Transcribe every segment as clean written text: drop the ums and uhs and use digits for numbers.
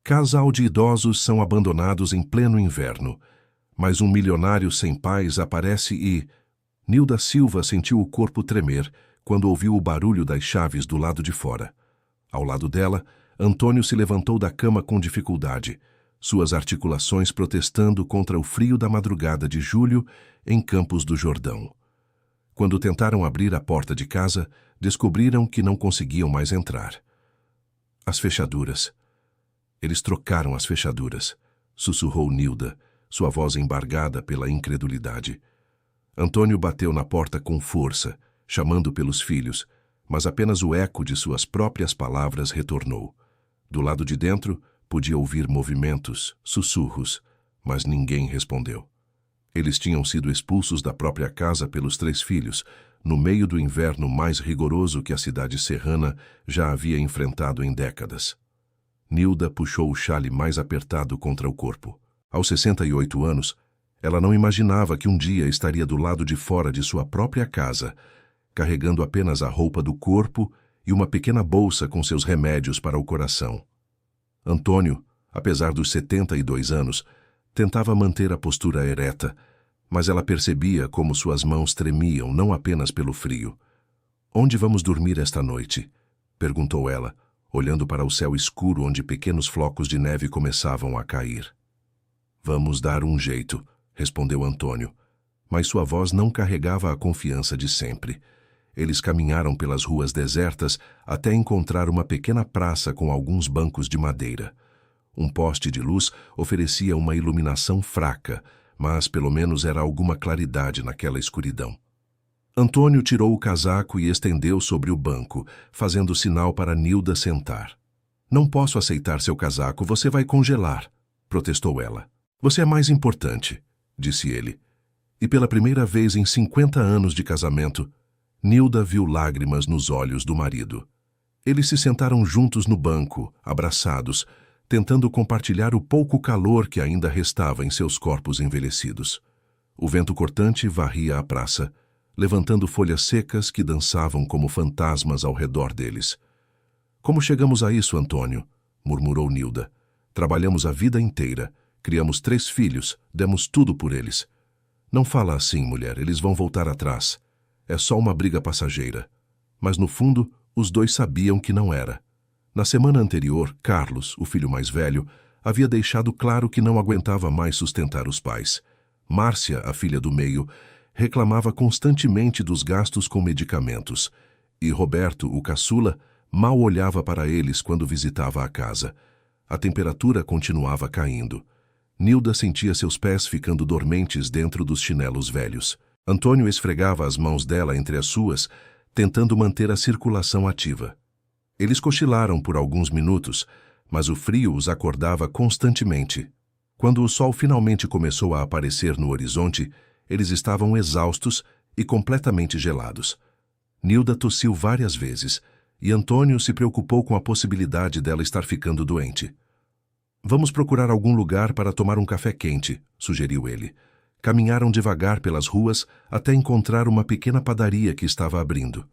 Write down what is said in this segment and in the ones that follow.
Casal de idosos são abandonados em pleno inverno, mas um milionário sem pais aparece e... Nilda Silva sentiu o corpo tremer quando ouviu o barulho das chaves do lado de fora. Ao lado dela, Antônio se levantou da cama com dificuldade, suas articulações protestando contra o frio da madrugada de julho em Campos do Jordão. Quando tentaram abrir a porta de casa, descobriram que não conseguiam mais entrar. As fechaduras. Eles trocaram as fechaduras, sussurrou Nilda, sua voz embargada pela incredulidade. Antônio bateu na porta com força, chamando pelos filhos, mas apenas o eco de suas próprias palavras retornou. Do lado de dentro, podia ouvir movimentos, sussurros, mas ninguém respondeu. Eles tinham sido expulsos da própria casa pelos 3 filhos, no meio do inverno mais rigoroso que a cidade serrana já havia enfrentado em décadas. Nilda puxou o xale mais apertado contra o corpo. Aos 68 anos, ela não imaginava que um dia estaria do lado de fora de sua própria casa, carregando apenas a roupa do corpo e uma pequena bolsa com seus remédios para o coração. Antônio, apesar dos 72 anos, tentava manter a postura ereta, mas ela percebia como suas mãos tremiam não apenas pelo frio. "Onde vamos dormir esta noite?" perguntou ela, olhando para o céu escuro onde pequenos flocos de neve começavam a cair. "Vamos dar um jeito", respondeu Antônio, mas sua voz não carregava a confiança de sempre. Eles caminharam pelas ruas desertas até encontrar uma pequena praça com alguns bancos de madeira. Um poste de luz oferecia uma iluminação fraca, mas pelo menos era alguma claridade naquela escuridão. Antônio tirou o casaco e estendeu sobre o banco, fazendo sinal para Nilda sentar. "Não posso aceitar seu casaco, você vai congelar", protestou ela. "Você é mais importante", disse ele. E pela primeira vez em 50 anos de casamento, Nilda viu lágrimas nos olhos do marido. Eles se sentaram juntos no banco, abraçados, tentando compartilhar o pouco calor que ainda restava em seus corpos envelhecidos. O vento cortante varria a praça, levantando folhas secas que dançavam como fantasmas ao redor deles. "Como chegamos a isso, Antônio?", murmurou Nilda. "Trabalhamos a vida inteira, criamos 3 filhos, demos tudo por eles." "Não fala assim, mulher, eles vão voltar atrás. É só uma briga passageira." Mas no fundo, os 2 sabiam que não era. Na semana anterior, Carlos, o filho mais velho, havia deixado claro que não aguentava mais sustentar os pais. Márcia, a filha do meio, reclamava constantemente dos gastos com medicamentos, e Roberto, o caçula, mal olhava para eles quando visitava a casa. A temperatura continuava caindo. Nilda sentia seus pés ficando dormentes dentro dos chinelos velhos. Antônio esfregava as mãos dela entre as suas, tentando manter a circulação ativa. Eles cochilaram por alguns minutos, mas o frio os acordava constantemente. Quando o sol finalmente começou a aparecer no horizonte, eles estavam exaustos e completamente gelados. Nilda tossiu várias vezes, e Antônio se preocupou com a possibilidade dela estar ficando doente. "Vamos procurar algum lugar para tomar um café quente", sugeriu ele. Caminharam devagar pelas ruas até encontrar uma pequena padaria que estava abrindo.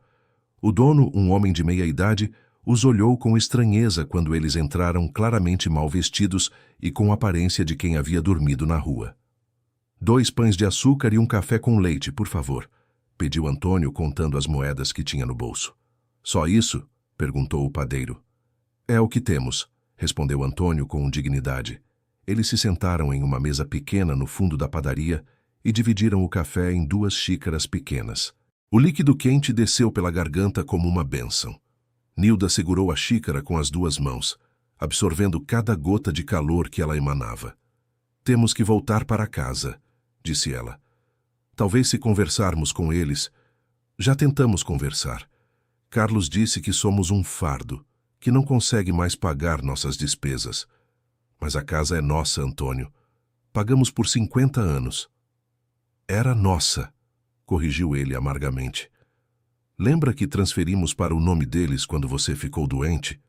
O dono, um homem de meia idade, os olhou com estranheza quando eles entraram claramente mal vestidos e com aparência de quem havia dormido na rua. "2 pães de açúcar e um café com leite, por favor", pediu Antônio contando as moedas que tinha no bolso. "Só isso?", perguntou o padeiro. "É o que temos", respondeu Antônio com dignidade. Eles se sentaram em uma mesa pequena no fundo da padaria e dividiram o café em 2 xícaras pequenas. O líquido quente desceu pela garganta como uma bênção. Nilda segurou a xícara com as 2 mãos, absorvendo cada gota de calor que ela emanava. "Temos que voltar para casa", disse ela. "Talvez se conversarmos com eles." "Já tentamos conversar. Carlos disse que somos um fardo, que não consegue mais pagar nossas despesas. Mas a casa é nossa, Antônio. Pagamos por 50 anos. "Era nossa", corrigiu ele amargamente. "Lembra que transferimos para o nome deles quando você ficou doente?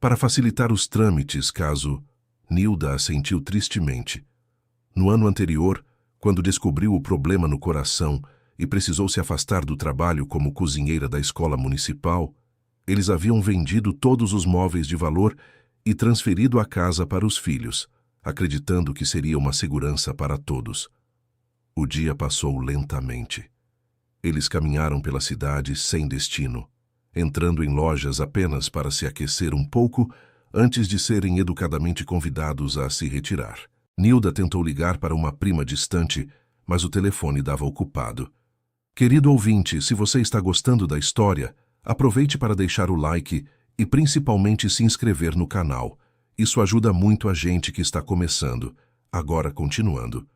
Para facilitar os trâmites caso..." Nilda assentiu tristemente. No ano anterior, quando descobriu o problema no coração e precisou se afastar do trabalho como cozinheira da escola municipal, eles haviam vendido todos os móveis de valor e transferido a casa para os filhos, acreditando que seria uma segurança para todos. O dia passou lentamente. Eles caminharam pela cidade sem destino, entrando em lojas apenas para se aquecer um pouco antes de serem educadamente convidados a se retirar. Nilda tentou ligar para uma prima distante, mas o telefone dava ocupado. Querido ouvinte, se você está gostando da história, aproveite para deixar o like e principalmente se inscrever no canal. Isso ajuda muito a gente que está começando. Agora continuando.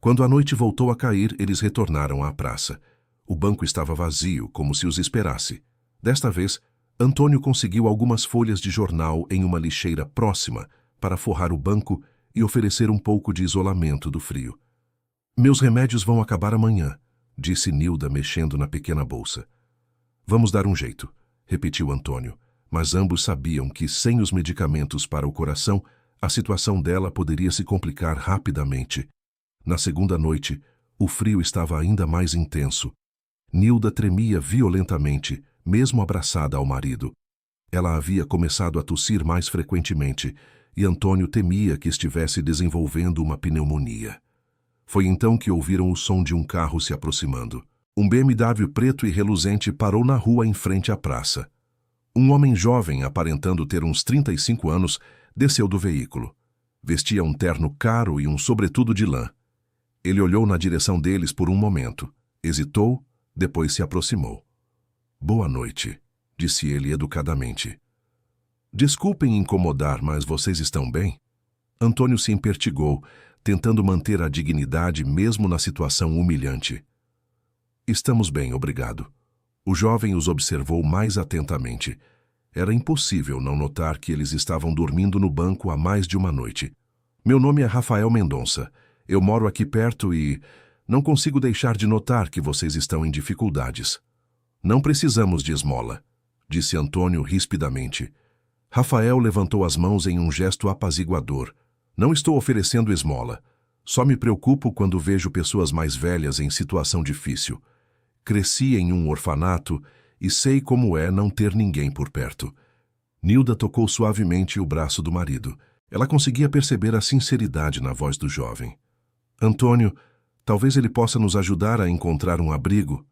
Quando a noite voltou a cair, eles retornaram à praça. O banco estava vazio, como se os esperasse. Desta vez, Antônio conseguiu algumas folhas de jornal em uma lixeira próxima para forrar o banco e oferecer um pouco de isolamento do frio. Meus remédios vão acabar amanhã, disse Nilda mexendo na pequena bolsa. Vamos dar um jeito, repetiu Antônio, mas ambos sabiam que sem os medicamentos para o coração, a situação dela poderia se complicar rapidamente. Na segunda noite, o frio estava ainda mais intenso. Nilda tremia violentamente, mesmo abraçada ao marido. Ela havia começado a tossir mais frequentemente, e Antônio temia que estivesse desenvolvendo uma pneumonia. Foi então que ouviram o som de um carro se aproximando. Um BMW preto e reluzente parou na rua em frente à praça. Um homem jovem, aparentando ter uns 35 anos, desceu do veículo. Vestia um terno caro e um sobretudo de lã. Ele olhou na direção deles por um momento, hesitou, depois se aproximou. Boa noite, disse ele educadamente. Desculpem incomodar, mas vocês estão bem? Antônio se impertigou, tentando manter a dignidade mesmo na situação humilhante. Estamos bem, obrigado. O jovem os observou mais atentamente. Era impossível não notar que eles estavam dormindo no banco há mais de uma noite. Meu nome é Rafael Mendonça. Eu moro aqui perto e não consigo deixar de notar que vocês estão em dificuldades. Não precisamos de esmola, disse Antônio rispidamente. Rafael levantou as mãos em um gesto apaziguador. Não estou oferecendo esmola. Só me preocupo quando vejo pessoas mais velhas em situação difícil. Cresci em um orfanato e sei como é não ter ninguém por perto. Nilda tocou suavemente o braço do marido. Ela conseguia perceber a sinceridade na voz do jovem. Antônio, talvez ele possa nos ajudar a encontrar um abrigo.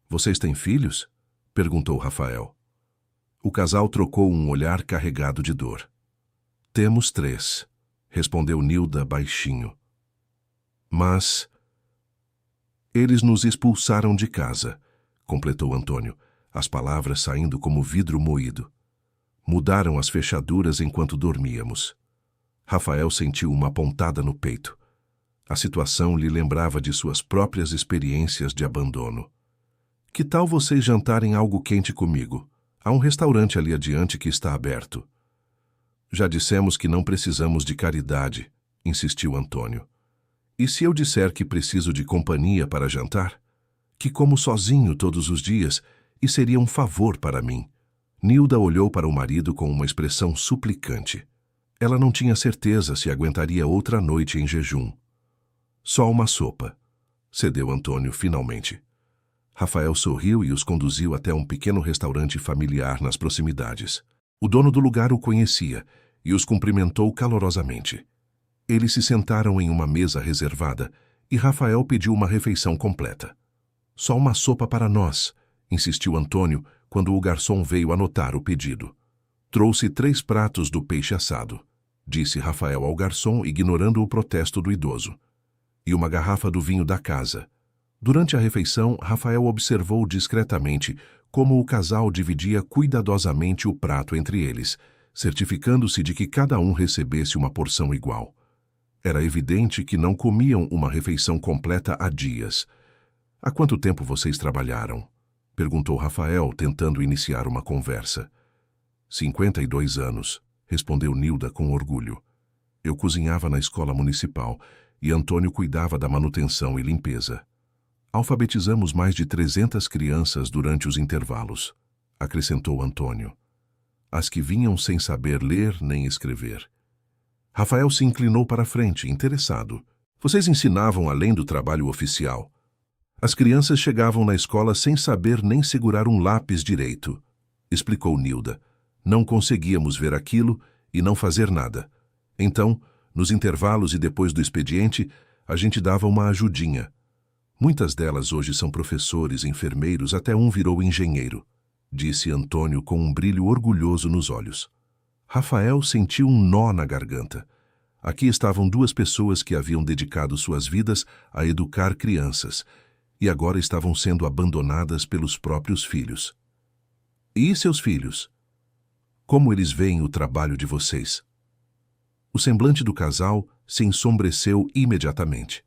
Vocês têm filhos? Perguntou Rafael. O casal trocou um olhar carregado de dor. Temos 3, respondeu Nilda baixinho. Mas eles nos expulsaram de casa, completou Antônio, as palavras saindo como vidro moído. Mudaram as fechaduras enquanto dormíamos. Rafael sentiu uma pontada no peito. A situação lhe lembrava de suas próprias experiências de abandono. Que tal vocês jantarem algo quente comigo? Há um restaurante ali adiante que está aberto. Já dissemos que não precisamos de caridade, insistiu Antônio. E se eu disser que preciso de companhia para jantar? Que como sozinho todos os dias e seria um favor para mim? Nilda olhou para o marido com uma expressão suplicante. Ela não tinha certeza se aguentaria outra noite em jejum. Só uma sopa, cedeu Antônio finalmente. Rafael sorriu e os conduziu até um pequeno restaurante familiar nas proximidades. O dono do lugar o conhecia e os cumprimentou calorosamente. Eles se sentaram em uma mesa reservada e Rafael pediu uma refeição completa. Só uma sopa para nós, insistiu Antônio quando o garçom veio anotar o pedido. Trouxe 3 pratos do peixe assado, disse Rafael ao garçom, ignorando o protesto do idoso. E uma garrafa do vinho da casa. Durante a refeição, Rafael observou discretamente como o casal dividia cuidadosamente o prato entre eles, certificando-se de que cada um recebesse uma porção igual. Era evidente que não comiam uma refeição completa há dias. Há quanto tempo vocês trabalharam? Perguntou Rafael, tentando iniciar uma conversa. 52 anos, respondeu Nilda com orgulho. Eu cozinhava na escola municipal e Antônio cuidava da manutenção e limpeza. Alfabetizamos mais de 300 crianças durante os intervalos, acrescentou Antônio. As que vinham sem saber ler nem escrever. Rafael se inclinou para a frente, interessado. Vocês ensinavam além do trabalho oficial. As crianças chegavam na escola sem saber nem segurar um lápis direito, explicou Nilda. Não conseguíamos ver aquilo e não fazer nada. Então, nos intervalos e depois do expediente, a gente dava uma ajudinha. Muitas delas hoje são professores, enfermeiros, até um virou engenheiro, disse Antônio com um brilho orgulhoso nos olhos. Rafael sentiu um nó na garganta. Aqui estavam duas pessoas que haviam dedicado suas vidas a educar crianças e agora estavam sendo abandonadas pelos próprios filhos. E seus filhos? Como eles veem o trabalho de vocês? O semblante do casal se ensombreceu imediatamente.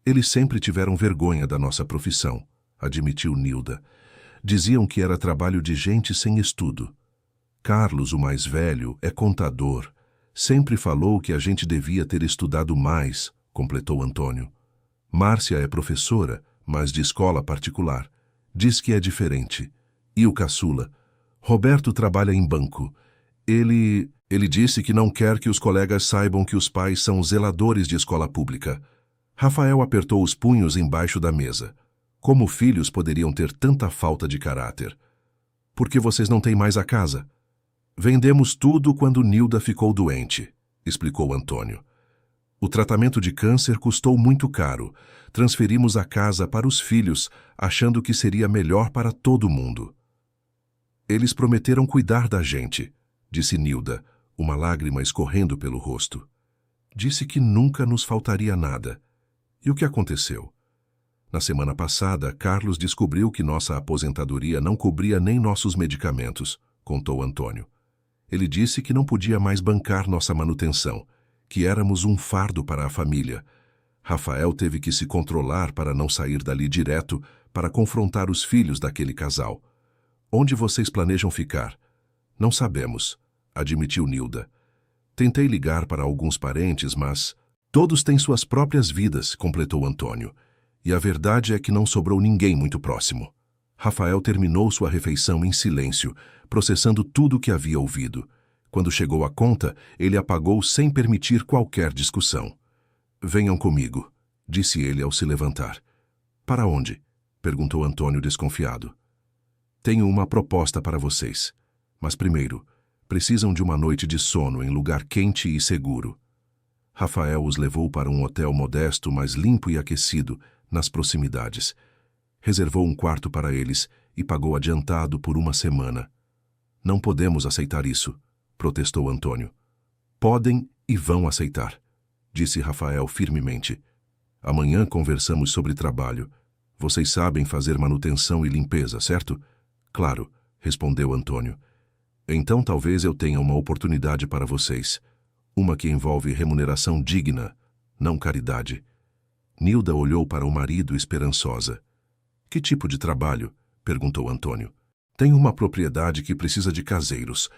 Eles sempre tiveram vergonha da nossa profissão, admitiu Nilda. Diziam que era trabalho de gente sem estudo. Carlos, o mais velho, é contador. Sempre falou que a gente devia ter estudado mais, completou Antônio. Márcia é professora, mas de escola particular. Diz que é diferente. E o caçula? Roberto trabalha em banco. Ele disse que não quer que os colegas saibam que os pais são zeladores de escola pública. Rafael apertou os punhos embaixo da mesa. Como filhos poderiam ter tanta falta de caráter? Por que vocês não têm mais a casa? Vendemos tudo quando Nilda ficou doente, explicou Antônio. O tratamento de câncer custou muito caro. Transferimos a casa para os filhos, achando que seria melhor para todo mundo. Eles prometeram cuidar da gente, disse Nilda, uma lágrima escorrendo pelo rosto. Disse que nunca nos faltaria nada. E o que aconteceu? Na semana passada, Carlos descobriu que nossa aposentadoria não cobria nem nossos medicamentos, contou Antônio. Ele disse que não podia mais bancar nossa manutenção, que éramos um fardo para a família. Rafael teve que se controlar para não sair dali direto para confrontar os filhos daquele casal. Onde vocês planejam ficar? Não sabemos, admitiu Nilda. Tentei ligar para alguns parentes, mas todos têm suas próprias vidas, completou Antônio. E a verdade é que não sobrou ninguém muito próximo. Rafael terminou sua refeição em silêncio, processando tudo o que havia ouvido. Quando chegou a conta, ele apagou sem permitir qualquer discussão. Venham comigo, disse ele ao se levantar. Para onde? Perguntou Antônio desconfiado. Tenho uma proposta para vocês. Mas primeiro, precisam de uma noite de sono em lugar quente e seguro. Rafael os levou para um hotel modesto, mas limpo e aquecido, nas proximidades. Reservou um quarto para eles e pagou adiantado por uma semana. Não podemos aceitar isso, protestou Antônio. Podem e vão aceitar, disse Rafael firmemente. Amanhã conversamos sobre trabalho. Vocês sabem fazer manutenção e limpeza, certo? Claro, respondeu Antônio. Então talvez eu tenha uma oportunidade para vocês. Uma que envolve remuneração digna, não caridade. Nilda olhou para o marido esperançosa. Que tipo de trabalho? Perguntou Antônio. Tenho uma propriedade que precisa de caseiros.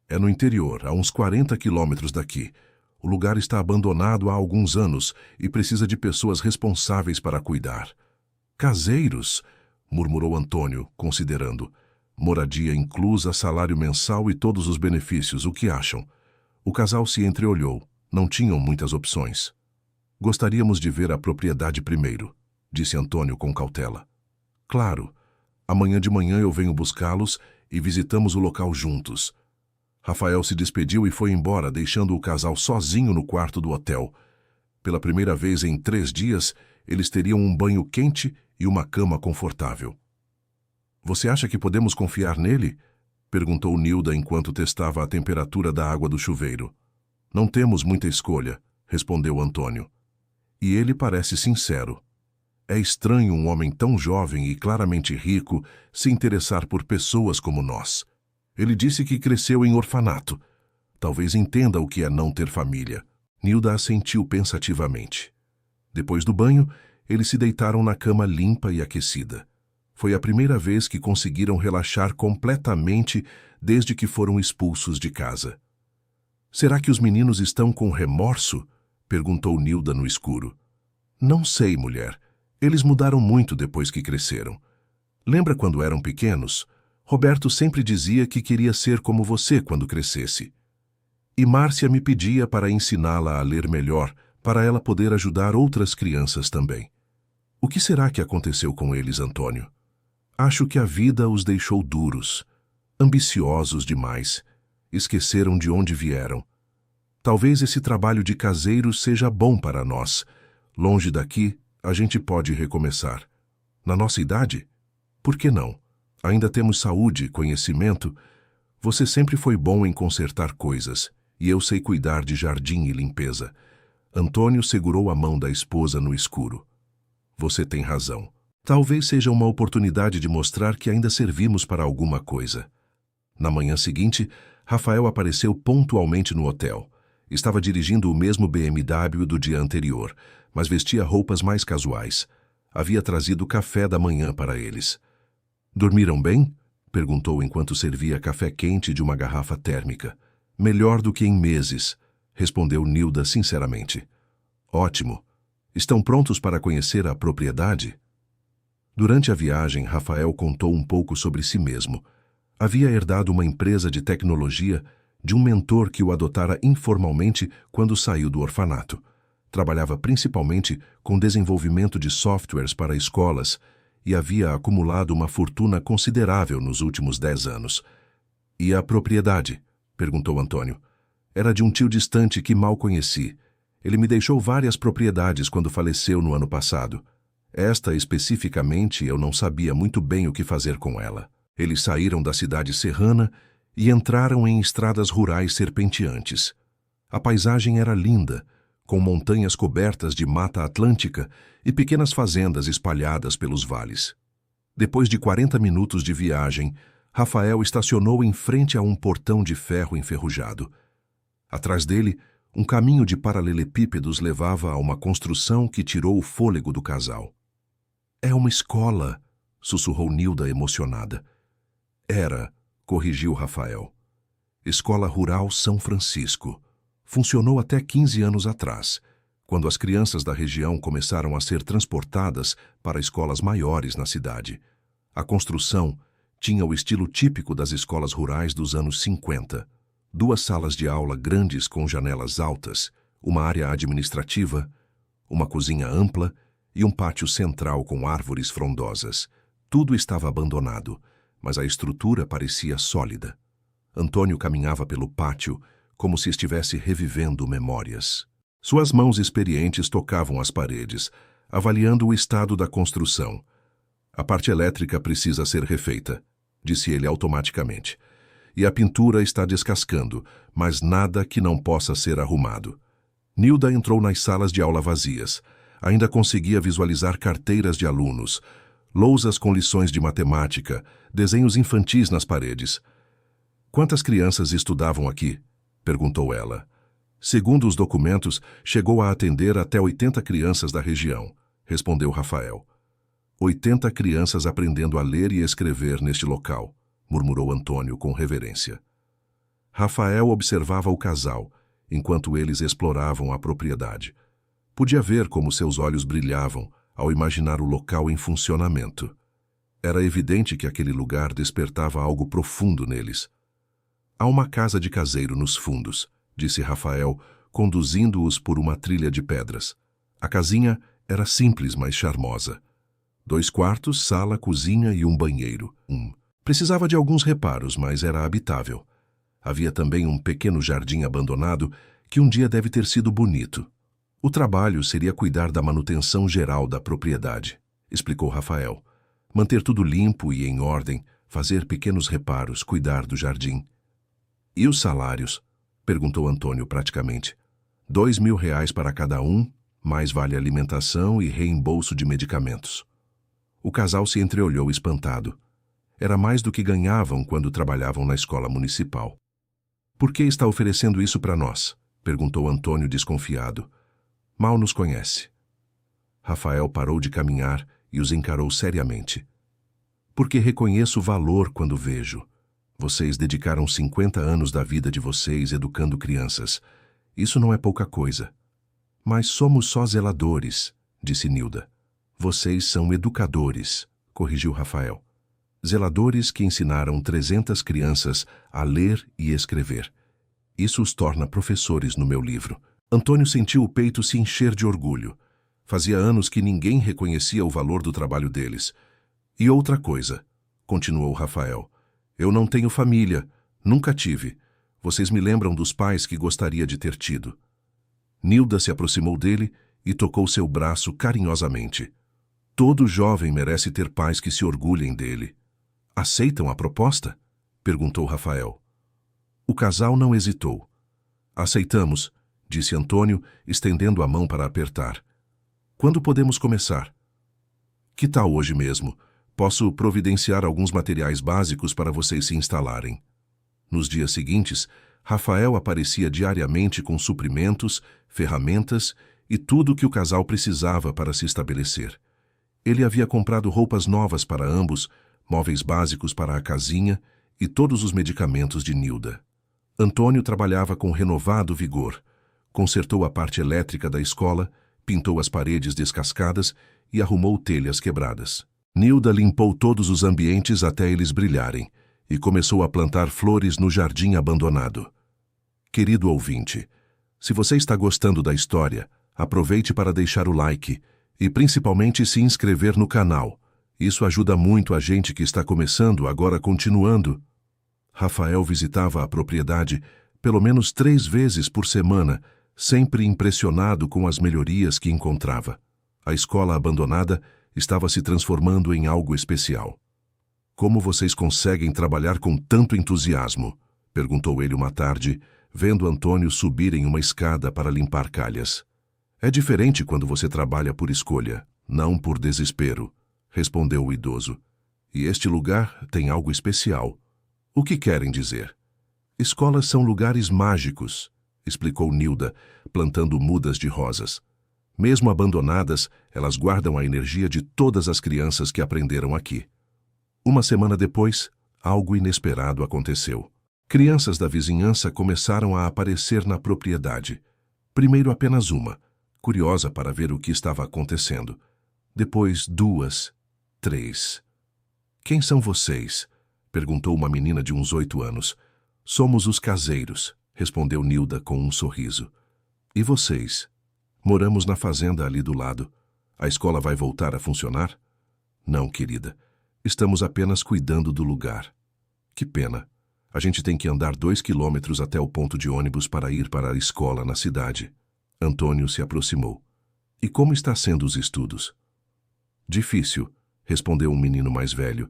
É no interior, a uns 40 quilômetros daqui. O lugar está abandonado há alguns anos e precisa de pessoas responsáveis para cuidar. Caseiros? Murmurou Antônio, considerando. Moradia inclusa, salário mensal e todos os benefícios, o que acham? O casal se entreolhou. Não tinham muitas opções. Gostaríamos de ver a propriedade primeiro, disse Antônio com cautela. Claro. Amanhã de manhã eu venho buscá-los e visitamos o local juntos. Rafael se despediu e foi embora, deixando o casal sozinho no quarto do hotel. Pela primeira vez em 3 dias, eles teriam um banho quente e uma cama confortável. Você acha que podemos confiar nele? Perguntou Nilda enquanto testava a temperatura da água do chuveiro. Não temos muita escolha, respondeu Antônio. E ele parece sincero. É estranho um homem tão jovem e claramente rico se interessar por pessoas como nós. Ele disse que cresceu em orfanato. Talvez entenda o que é não ter família. Nilda assentiu pensativamente. Depois do banho, eles se deitaram na cama limpa e aquecida. Foi a primeira vez que conseguiram relaxar completamente desde que foram expulsos de casa. Será que os meninos estão com remorso? Perguntou Nilda no escuro. Não sei, mulher. Eles mudaram muito depois que cresceram. Lembra quando eram pequenos? Roberto sempre dizia que queria ser como você quando crescesse. E Márcia me pedia para ensiná-la a ler melhor, para ela poder ajudar outras crianças também. O que será que aconteceu com eles, Antônio? Acho que a vida os deixou duros, ambiciosos demais. Esqueceram de onde vieram. Talvez esse trabalho de caseiro seja bom para nós. Longe daqui, a gente pode recomeçar. Na nossa idade? Por que não? Ainda temos saúde, conhecimento. Você sempre foi bom em consertar coisas, e eu sei cuidar de jardim e limpeza. Antônio segurou a mão da esposa no escuro. Você tem razão. Talvez seja uma oportunidade de mostrar que ainda servimos para alguma coisa. Na manhã seguinte, Rafael apareceu pontualmente no hotel. Estava dirigindo o mesmo BMW do dia anterior, mas vestia roupas mais casuais. Havia trazido café da manhã para eles. Dormiram bem? Perguntou enquanto servia café quente de uma garrafa térmica. Melhor do que em meses, respondeu Nilda sinceramente. Ótimo. Estão prontos para conhecer a propriedade? Durante a viagem, Rafael contou um pouco sobre si mesmo. Havia herdado uma empresa de tecnologia de um mentor que o adotara informalmente quando saiu do orfanato. Trabalhava principalmente com desenvolvimento de softwares para escolas e havia acumulado uma fortuna considerável nos últimos 10 anos. E a propriedade? Perguntou Antônio. Era de um tio distante que mal conheci. Ele me deixou várias propriedades quando faleceu no ano passado. Esta, especificamente, eu não sabia muito bem o que fazer com ela. Eles saíram da cidade serrana e entraram em estradas rurais serpenteantes. A paisagem era linda, com montanhas cobertas de mata atlântica e pequenas fazendas espalhadas pelos vales. Depois de 40 minutos de viagem, Rafael estacionou em frente a um portão de ferro enferrujado. Atrás dele, um caminho de paralelepípedos levava a uma construção que tirou o fôlego do casal. É uma escola, sussurrou Nilda emocionada. Era, corrigiu Rafael. Escola Rural São Francisco. Funcionou até 15 anos atrás, quando as crianças da região começaram a ser transportadas para escolas maiores na cidade. A construção tinha o estilo típico das escolas rurais dos anos 50. 2 salas de aula grandes com janelas altas, uma área administrativa, uma cozinha ampla e um pátio central com árvores frondosas. Tudo estava abandonado, mas a estrutura parecia sólida. Antônio caminhava pelo pátio como se estivesse revivendo memórias. Suas mãos experientes tocavam as paredes, avaliando o estado da construção. A parte elétrica precisa ser refeita, disse ele automaticamente. E a pintura está descascando, mas nada que não possa ser arrumado. Nilda entrou nas salas de aula vazias. Ainda conseguia visualizar carteiras de alunos, lousas com lições de matemática, desenhos infantis nas paredes. Quantas crianças estudavam aqui? Perguntou ela. Segundo os documentos, chegou a atender até 80 crianças da região, respondeu Rafael. 80 crianças aprendendo a ler e escrever neste local, murmurou Antônio com reverência. Rafael observava o casal, enquanto eles exploravam a propriedade. Podia ver como seus olhos brilhavam ao imaginar o local em funcionamento. Era evidente que aquele lugar despertava algo profundo neles. Há uma casa de caseiro nos fundos, disse Rafael, conduzindo-os por uma trilha de pedras. A casinha era simples, mas charmosa. 2 quartos, sala, cozinha e um banheiro. Precisava de alguns reparos, mas era habitável. Havia também um pequeno jardim abandonado que um dia deve ter sido bonito. O trabalho seria cuidar da manutenção geral da propriedade, explicou Rafael. Manter tudo limpo e em ordem, fazer pequenos reparos, cuidar do jardim. E os salários? Perguntou Antônio praticamente. 2.000 reais para cada um, mais vale alimentação e reembolso de medicamentos. O casal se entreolhou espantado. Era mais do que ganhavam quando trabalhavam na escola municipal. Por que está oferecendo isso para nós? Perguntou Antônio desconfiado. Mal nos conhece. Rafael parou de caminhar e os encarou seriamente. Porque reconheço o valor quando vejo. Vocês dedicaram 50 anos da vida de vocês educando crianças. Isso não é pouca coisa. Mas somos só zeladores, disse Nilda. Vocês são educadores, corrigiu Rafael. Zeladores que ensinaram 300 crianças a ler e escrever. Isso os torna professores no meu livro. Antônio sentiu o peito se encher de orgulho. Fazia anos que ninguém reconhecia o valor do trabalho deles. E outra coisa, continuou Rafael. Eu não tenho família, nunca tive. Vocês me lembram dos pais que gostaria de ter tido. Nilda se aproximou dele e tocou seu braço carinhosamente. Todo jovem merece ter pais que se orgulhem dele. Aceitam a proposta? Perguntou Rafael. O casal não hesitou. Aceitamos, disse Antônio, estendendo a mão para apertar. Quando podemos começar? Que tal hoje mesmo? Posso providenciar alguns materiais básicos para vocês se instalarem. Nos dias seguintes, Rafael aparecia diariamente com suprimentos, ferramentas e tudo o que o casal precisava para se estabelecer. Ele havia comprado roupas novas para ambos, móveis básicos para a casinha e todos os medicamentos de Nilda. Antônio trabalhava com renovado vigor. Consertou a parte elétrica da escola, pintou as paredes descascadas e arrumou telhas quebradas. Nilda limpou todos os ambientes até eles brilharem e começou a plantar flores no jardim abandonado. Querido ouvinte, se você está gostando da história, aproveite para deixar o like e principalmente se inscrever no canal. Isso ajuda muito a gente que está começando, agora continuando. Rafael visitava a propriedade pelo menos 3 vezes por semana, sempre impressionado com as melhorias que encontrava. A escola abandonada estava se transformando em algo especial. Como vocês conseguem trabalhar com tanto entusiasmo? Perguntou ele uma tarde, vendo Antônio subir em uma escada para limpar calhas. É diferente quando você trabalha por escolha, não por desespero, respondeu o idoso. E este lugar tem algo especial. O que querem dizer? Escolas são lugares mágicos, explicou Nilda, plantando mudas de rosas. Mesmo abandonadas, elas guardam a energia de todas as crianças que aprenderam aqui. Uma semana depois, algo inesperado aconteceu. Crianças da vizinhança começaram a aparecer na propriedade. Primeiro apenas uma, curiosa para ver o que estava acontecendo. Depois 2, 3. Quem são vocês? Perguntou uma menina de uns 8 anos. Somos os caseiros, respondeu Nilda com um sorriso. E vocês? Moramos na fazenda ali do lado. A escola vai voltar a funcionar? Não, querida. Estamos apenas cuidando do lugar. Que pena. A gente tem que andar 2 quilômetros até o ponto de ônibus para ir para a escola na cidade. Antônio se aproximou. E como está sendo os estudos? Difícil, respondeu um menino mais velho.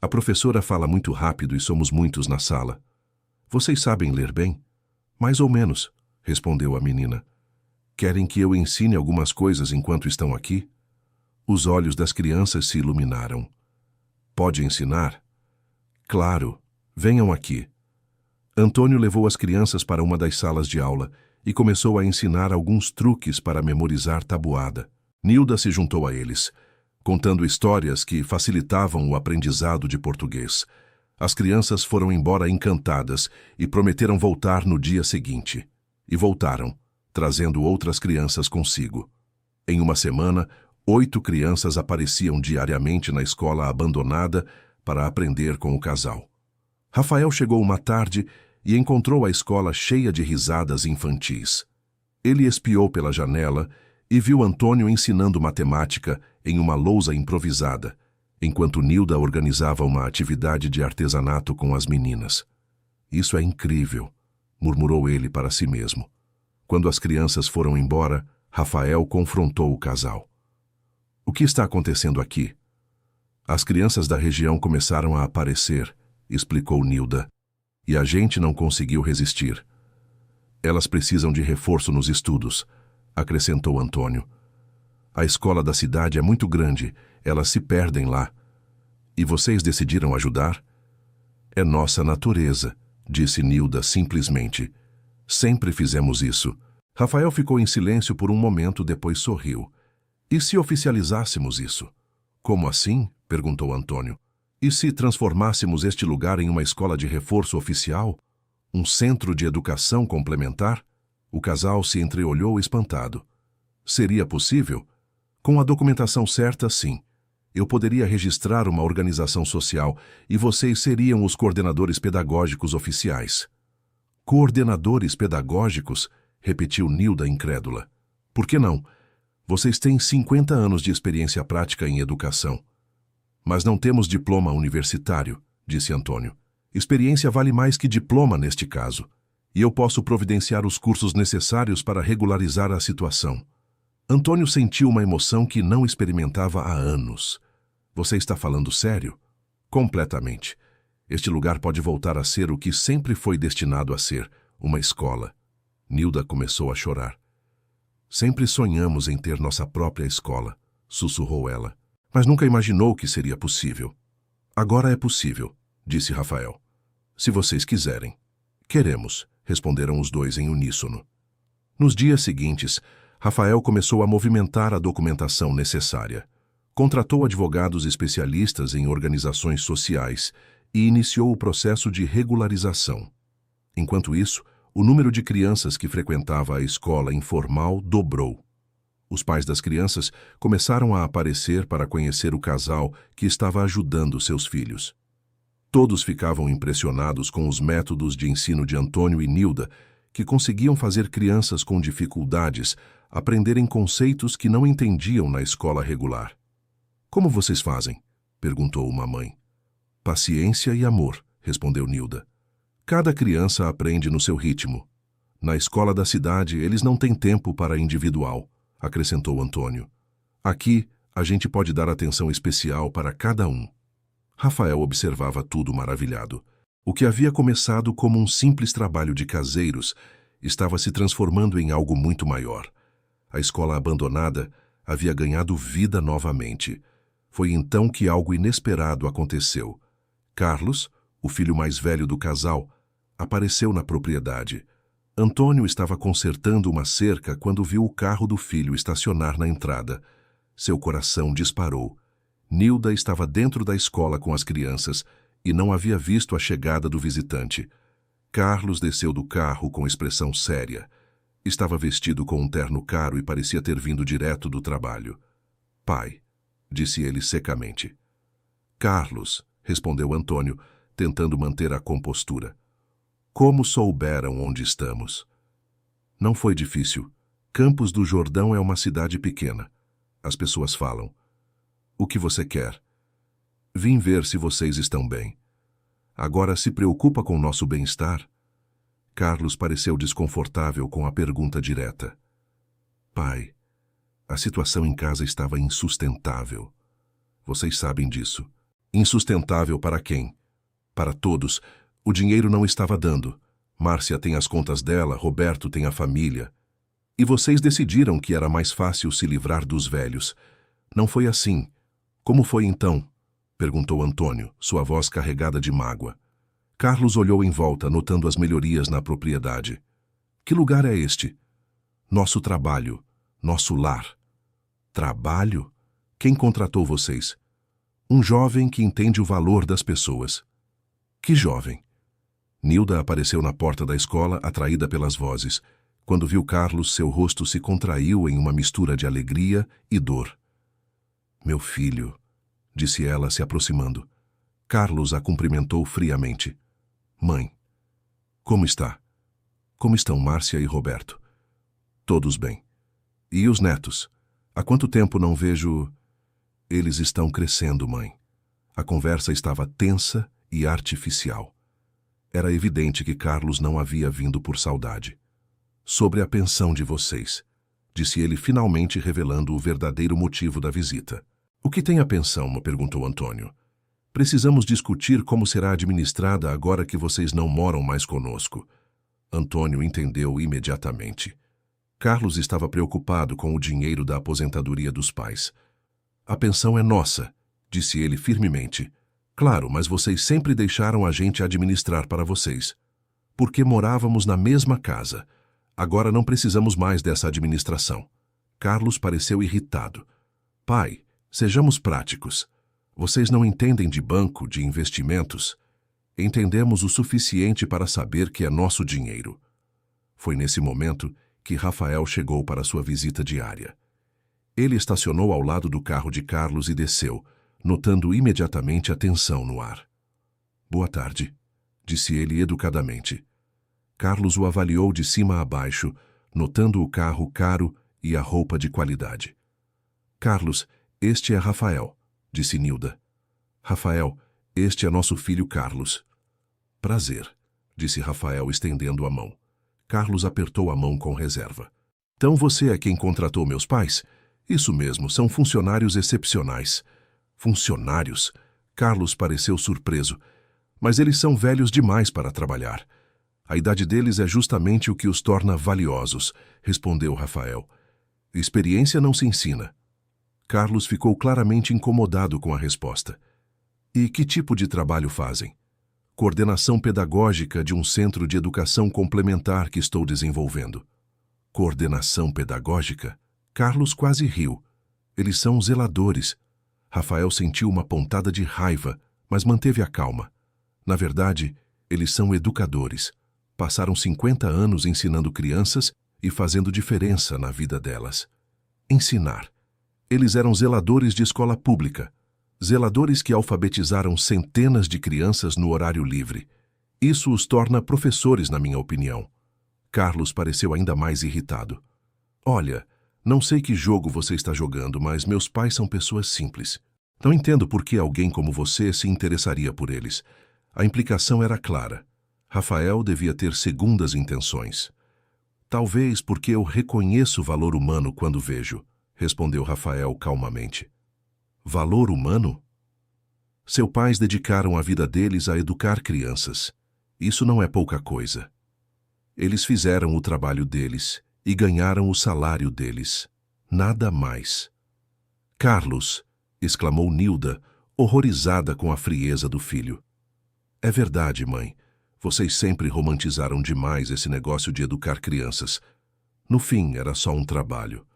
A professora fala muito rápido e somos muitos na sala. Vocês sabem ler bem? Mais ou menos, respondeu a menina. Querem que eu ensine algumas coisas enquanto estão aqui? Os olhos das crianças se iluminaram. Pode ensinar? Claro, venham aqui. Antônio levou as crianças para uma das salas de aula e começou a ensinar alguns truques para memorizar tabuada. Nilda se juntou a eles, contando histórias que facilitavam o aprendizado de português. As crianças foram embora encantadas e prometeram voltar no dia seguinte. E voltaram, trazendo outras crianças consigo. Em uma semana, 8 crianças apareciam diariamente na escola abandonada para aprender com o casal. Rafael chegou uma tarde e encontrou a escola cheia de risadas infantis. Ele espiou pela janela e viu Antônio ensinando matemática em uma lousa improvisada, enquanto Nilda organizava uma atividade de artesanato com as meninas. Isso é incrível, murmurou ele para si mesmo. Quando as crianças foram embora, Rafael confrontou o casal. O que está acontecendo aqui? As crianças da região começaram a aparecer, explicou Nilda, e a gente não conseguiu resistir. Elas precisam de reforço nos estudos, acrescentou Antônio. A escola da cidade é muito grande, elas se perdem lá. E vocês decidiram ajudar? É nossa natureza, disse Nilda simplesmente. Sempre fizemos isso. Rafael ficou em silêncio por um momento, depois sorriu. E se oficializássemos isso? Como assim? Perguntou Antônio. E se transformássemos este lugar em uma escola de reforço oficial? Um centro de educação complementar? O casal se entreolhou espantado. Seria possível? Com a documentação certa, sim. Eu poderia registrar uma organização social e vocês seriam os coordenadores pedagógicos oficiais. Coordenadores pedagógicos? Repetiu Nilda incrédula. Por que não? Vocês têm 50 anos de experiência prática em educação. Mas não temos diploma universitário, disse Antônio. Experiência vale mais que diploma neste caso. e eu posso providenciar os cursos necessários para regularizar a situação. Antônio sentiu uma emoção que não experimentava há anos. Você está falando sério? Completamente. Este lugar pode voltar a ser o que sempre foi destinado a ser, uma escola. Nilda começou a chorar. Sempre sonhamos em ter nossa própria escola, sussurrou ela, mas nunca imaginou que seria possível. Agora é possível, disse Rafael. Se vocês quiserem. Queremos, responderam os dois em uníssono. Nos dias seguintes, Rafael começou a movimentar a documentação necessária. Contratou advogados especialistas em organizações sociais e iniciou o processo de regularização. Enquanto isso, o número de crianças que frequentava a escola informal dobrou. Os pais das crianças começaram a aparecer para conhecer o casal que estava ajudando seus filhos. Todos ficavam impressionados com os métodos de ensino de Antônio e Nilda, que conseguiam fazer crianças com dificuldades aprenderem conceitos que não entendiam na escola regular. Como vocês fazem? Perguntou uma mãe. Paciência e amor, respondeu Nilda. Cada criança aprende no seu ritmo. Na escola da cidade, eles não têm tempo para individual, acrescentou Antônio. Aqui, a gente pode dar atenção especial para cada um. Rafael observava tudo maravilhado. O que havia começado como um simples trabalho de caseiros estava se transformando em algo muito maior. A escola abandonada havia ganhado vida novamente. Foi então que algo inesperado aconteceu. Carlos, o filho mais velho do casal, apareceu na propriedade. Antônio estava consertando uma cerca quando viu o carro do filho estacionar na entrada. Seu coração disparou. Nilda estava dentro da escola com as crianças e não havia visto a chegada do visitante. Carlos desceu do carro com expressão séria. Estava vestido com um terno caro e parecia ter vindo direto do trabalho. Pai, disse ele secamente. Carlos, respondeu Antônio, tentando manter a compostura. Como souberam onde estamos? Não foi difícil. Campos do Jordão é uma cidade pequena. As pessoas falam. O que você quer? Vim ver se vocês estão bem. Agora se preocupa com nosso bem-estar? Carlos pareceu desconfortável com a pergunta direta. Pai, a situação em casa estava insustentável. Vocês sabem disso. Insustentável para quem? Para todos. O dinheiro não estava dando. Márcia tem as contas dela, Roberto tem a família. E vocês decidiram que era mais fácil se livrar dos velhos. Não foi assim. Como foi então? Perguntou Antônio, sua voz carregada de mágoa. Carlos olhou em volta, notando as melhorias na propriedade. Que lugar é este? Nosso trabalho. Nosso lar. Trabalho? Quem contratou vocês? Um jovem que entende o valor das pessoas. Que jovem? Nilda apareceu na porta da escola, atraída pelas vozes. Quando viu Carlos, seu rosto se contraiu em uma mistura de alegria e dor. Meu filho, disse ela, se aproximando. Carlos a cumprimentou friamente. Mãe, como está? Como estão Márcia e Roberto? Todos bem. E os netos? Há quanto tempo não vejo... Eles estão crescendo, mãe. A conversa estava tensa e artificial. Era evidente que Carlos não havia vindo por saudade. Sobre a pensão de vocês, disse ele finalmente revelando o verdadeiro motivo da visita. O que tem a pensão? Me perguntou Antônio. Precisamos discutir como será administrada agora que vocês não moram mais conosco. Antônio entendeu imediatamente. Carlos estava preocupado com o dinheiro da aposentadoria dos pais. A pensão é nossa, disse ele firmemente. Claro, mas vocês sempre deixaram a gente administrar para vocês. Porque morávamos na mesma casa. Agora não precisamos mais dessa administração. Carlos pareceu irritado. Pai, sejamos práticos. Vocês não entendem de banco, de investimentos. Entendemos o suficiente para saber que é nosso dinheiro. Foi nesse momento que Rafael chegou para sua visita diária. Ele estacionou ao lado do carro de Carlos e desceu, notando imediatamente a tensão no ar. Boa tarde, disse ele educadamente. Carlos o avaliou de cima a baixo, notando o carro caro e a roupa de qualidade. Carlos, este é Rafael, disse Nilda. Rafael, este é nosso filho Carlos. Prazer, disse Rafael estendendo a mão. Carlos apertou a mão com reserva. Então você é quem contratou meus pais? Isso mesmo, são funcionários excepcionais. Funcionários? Carlos pareceu surpreso. Mas eles são velhos demais para trabalhar. A idade deles é justamente o que os torna valiosos, respondeu Rafael. Experiência não se ensina. Carlos ficou claramente incomodado com a resposta. E que tipo de trabalho fazem? Coordenação pedagógica de um centro de educação complementar que estou desenvolvendo. Coordenação pedagógica? Carlos quase riu. Eles são zeladores. Rafael sentiu uma pontada de raiva, mas manteve a calma. Na verdade, eles são educadores. Passaram 50 anos ensinando crianças e fazendo diferença na vida delas. Ensinar. Eles eram zeladores de escola pública. Zeladores que alfabetizaram centenas de crianças no horário livre. Isso os torna professores, na minha opinião. Carlos pareceu ainda mais irritado. Olha, não sei que jogo você está jogando, mas meus pais são pessoas simples. Não entendo por que alguém como você se interessaria por eles. A implicação era clara. Rafael devia ter segundas intenções. Talvez porque eu reconheço o valor humano quando vejo, respondeu Rafael calmamente. Valor humano? Seus pais dedicaram a vida deles a educar crianças. Isso não é pouca coisa. Eles fizeram o trabalho deles e ganharam o salário deles. Nada mais. Carlos, exclamou Nilda, horrorizada com a frieza do filho. É verdade, mãe. Vocês sempre romantizaram demais esse negócio de educar crianças. No fim, era só um trabalho.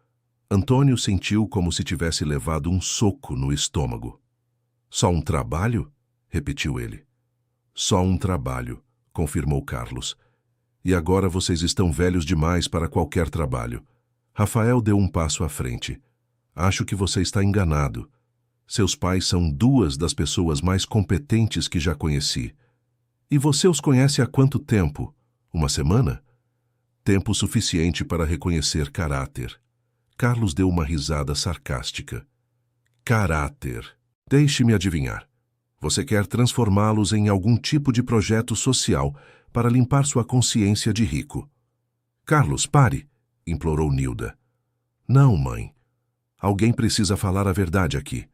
Antônio sentiu como se tivesse levado um soco no estômago. Só um trabalho? Repetiu ele. Só um trabalho, confirmou Carlos. E agora vocês estão velhos demais para qualquer trabalho. Rafael deu um passo à frente. Acho que você está enganado. Seus pais são duas das pessoas mais competentes que já conheci. E você os conhece há quanto tempo? Uma semana? Tempo suficiente para reconhecer caráter. Carlos deu uma risada sarcástica. Caráter. Deixe-me adivinhar. Você quer transformá-los em algum tipo de projeto social para limpar sua consciência de rico. Carlos, pare, implorou Nilda. Não, mãe. Alguém precisa falar a verdade aqui.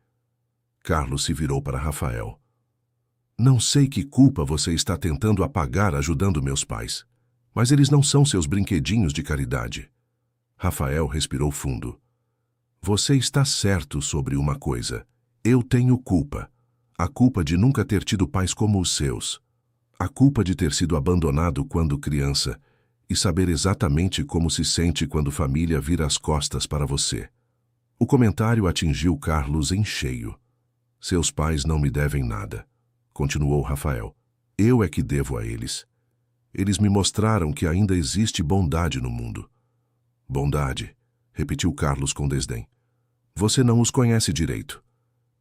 Carlos se virou para Rafael. Não sei que culpa você está tentando apagar ajudando meus pais, mas eles não são seus brinquedinhos de caridade. Rafael respirou fundo. Você está certo sobre uma coisa. Eu tenho culpa. A culpa de nunca ter tido pais como os seus. A culpa de ter sido abandonado quando criança e saber exatamente como se sente quando família vira as costas para você. O comentário atingiu Carlos em cheio. Seus pais não me devem nada, continuou Rafael. Eu é que devo a eles. Eles me mostraram que ainda existe bondade no mundo. Bondade, repetiu Carlos com desdém. Você não os conhece direito.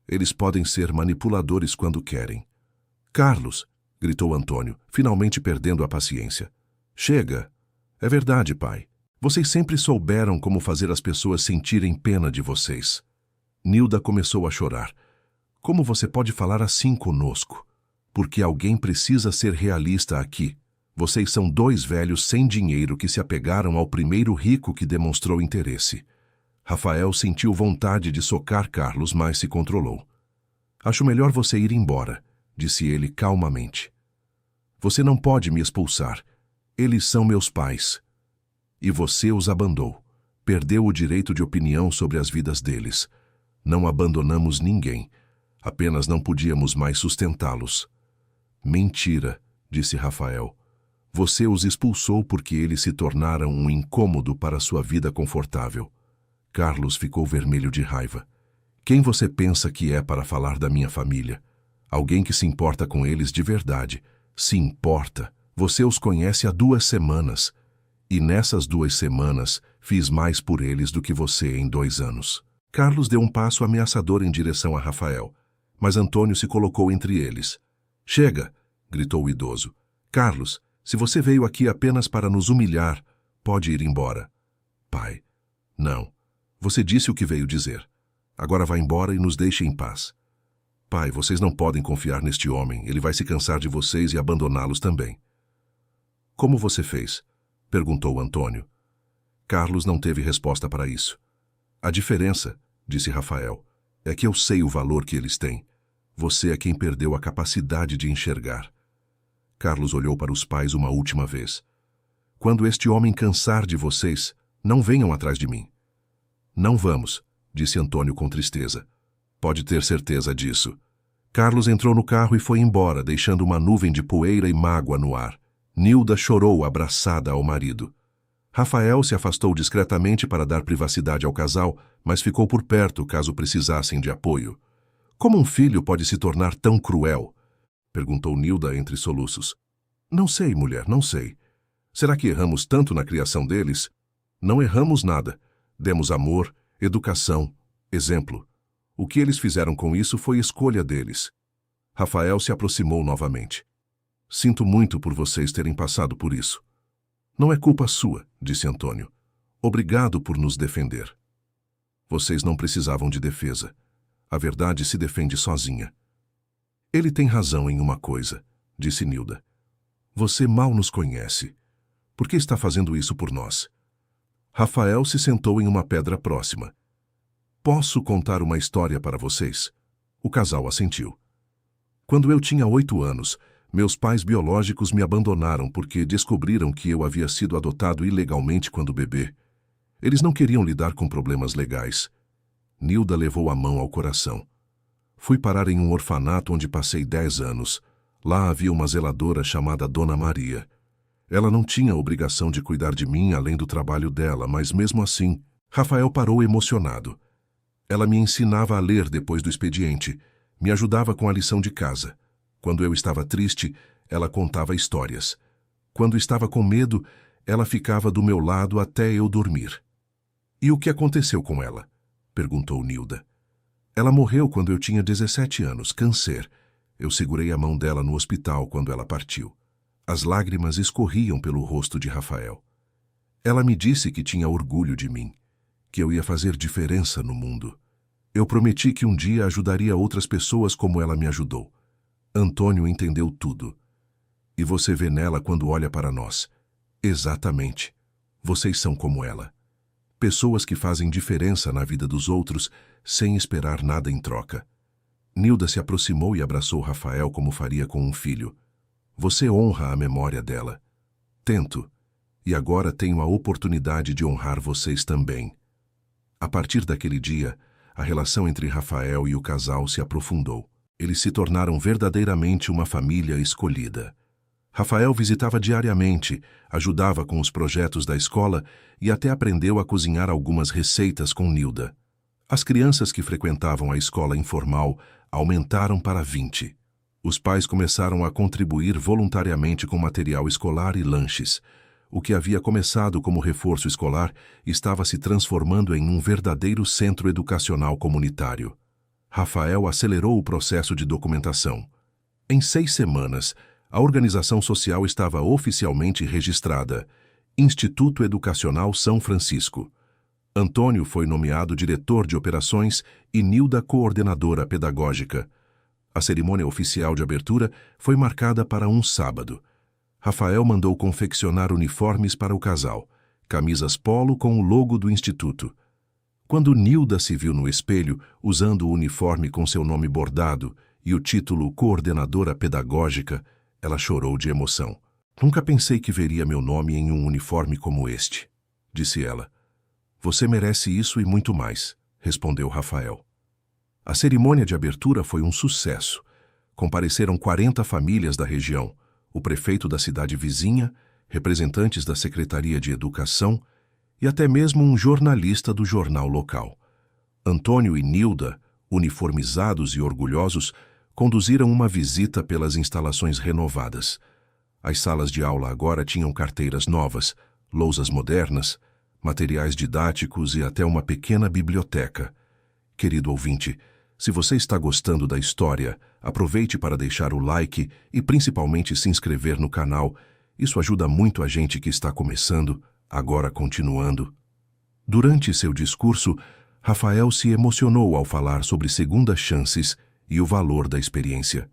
Eles podem ser manipuladores quando querem. Carlos, gritou Antônio, finalmente perdendo a paciência. Chega. É verdade, pai. Vocês sempre souberam como fazer as pessoas sentirem pena de vocês. Nilda começou a chorar. Como você pode falar assim conosco? Porque alguém precisa ser realista aqui. Vocês são dois velhos sem dinheiro que se apegaram ao primeiro rico que demonstrou interesse. Rafael sentiu vontade de socar Carlos, mas se controlou. Acho melhor você ir embora, disse ele calmamente. Você não pode me expulsar. Eles são meus pais. E você os abandonou. Perdeu o direito de opinião sobre as vidas deles. Não abandonamos ninguém. Apenas não podíamos mais sustentá-los. Mentira, disse Rafael. Você os expulsou porque eles se tornaram um incômodo para sua vida confortável. Carlos ficou vermelho de raiva. Quem você pensa que é para falar da minha família? Alguém que se importa com eles de verdade. Se importa. Você os conhece há 2 semanas. E nessas 2 semanas, fiz mais por eles do que você em 2 anos. Carlos deu um passo ameaçador em direção a Rafael, mas Antônio se colocou entre eles. Chega, gritou o idoso. Carlos, se você veio aqui apenas para nos humilhar, pode ir embora. Pai, não. Você disse o que veio dizer. Agora vá embora e nos deixe em paz. Pai, vocês não podem confiar neste homem. Ele vai se cansar de vocês e abandoná-los também. Como você fez? Perguntou Antônio. Carlos não teve resposta para isso. A diferença, disse Rafael, é que eu sei o valor que eles têm. Você é quem perdeu a capacidade de enxergar. Carlos olhou para os pais uma última vez. Quando este homem cansar de vocês, não venham atrás de mim. Não vamos, disse Antônio com tristeza. Pode ter certeza disso. Carlos entrou no carro e foi embora, deixando uma nuvem de poeira e mágoa no ar. Nilda chorou abraçada ao marido. Rafael se afastou discretamente para dar privacidade ao casal, mas ficou por perto caso precisassem de apoio. Como um filho pode se tornar tão cruel? Perguntou Nilda entre soluços. Não sei, mulher, não sei. Será que erramos tanto na criação deles? Não erramos nada. Demos amor, educação, exemplo. O que eles fizeram com isso foi escolha deles. Rafael se aproximou novamente. Sinto muito por vocês terem passado por isso. Não é culpa sua, disse Antônio. Obrigado por nos defender. Vocês não precisavam de defesa. A verdade se defende sozinha. Ele tem razão em uma coisa, disse Nilda. Você mal nos conhece. Por que está fazendo isso por nós? Rafael se sentou em uma pedra próxima. Posso contar uma história para vocês? O casal assentiu. Quando eu tinha 8 anos, meus pais biológicos me abandonaram porque descobriram que eu havia sido adotado ilegalmente quando bebê. Eles não queriam lidar com problemas legais. Nilda levou a mão ao coração. Fui parar em um orfanato onde passei 10 anos. Lá havia uma zeladora chamada Dona Maria. Ela não tinha obrigação de cuidar de mim além do trabalho dela, mas mesmo assim, Rafael parou emocionado. Ela me ensinava a ler depois do expediente, me ajudava com a lição de casa. Quando eu estava triste, ela contava histórias. Quando estava com medo, ela ficava do meu lado até eu dormir. E o que aconteceu com ela? Perguntou Nilda. Ela morreu quando eu tinha 17 anos, câncer. Eu segurei a mão dela no hospital quando ela partiu. As lágrimas escorriam pelo rosto de Rafael. Ela me disse que tinha orgulho de mim, que eu ia fazer diferença no mundo. Eu prometi que um dia ajudaria outras pessoas como ela me ajudou. Antônio entendeu tudo. E você vê nela quando olha para nós. Exatamente. Vocês são como ela. Pessoas que fazem diferença na vida dos outros sem esperar nada em troca. Nilda se aproximou e abraçou Rafael como faria com um filho. Você honra a memória dela. Tento. E agora tenho a oportunidade de honrar vocês também. A partir daquele dia, a relação entre Rafael e o casal se aprofundou. Eles se tornaram verdadeiramente uma família escolhida. Rafael visitava diariamente, ajudava com os projetos da escola e até aprendeu a cozinhar algumas receitas com Nilda. As crianças que frequentavam a escola informal aumentaram para 20. Os pais começaram a contribuir voluntariamente com material escolar e lanches. O que havia começado como reforço escolar estava se transformando em um verdadeiro centro educacional comunitário. Rafael acelerou o processo de documentação. Em 6 semanas, a organização social estava oficialmente registrada. Instituto Educacional São Francisco. Antônio foi nomeado diretor de operações e Nilda coordenadora pedagógica. A cerimônia oficial de abertura foi marcada para um sábado. Rafael mandou confeccionar uniformes para o casal, camisas polo com o logo do instituto. Quando Nilda se viu no espelho, usando o uniforme com seu nome bordado e o título Coordenadora Pedagógica, ela chorou de emoção. Nunca pensei que veria meu nome em um uniforme como este, disse ela. Você merece isso e muito mais, respondeu Rafael. A cerimônia de abertura foi um sucesso. Compareceram 40 famílias da região, o prefeito da cidade vizinha, representantes da Secretaria de Educação e até mesmo um jornalista do jornal local. Antônio e Nilda, uniformizados e orgulhosos, conduziram uma visita pelas instalações renovadas. As salas de aula agora tinham carteiras novas, lousas modernas, materiais didáticos e até uma pequena biblioteca. Querido ouvinte, se você está gostando da história, aproveite para deixar o like e principalmente se inscrever no canal. Isso ajuda muito a gente que está começando, agora continuando. Durante seu discurso, Rafael se emocionou ao falar sobre segundas chances e o valor da experiência.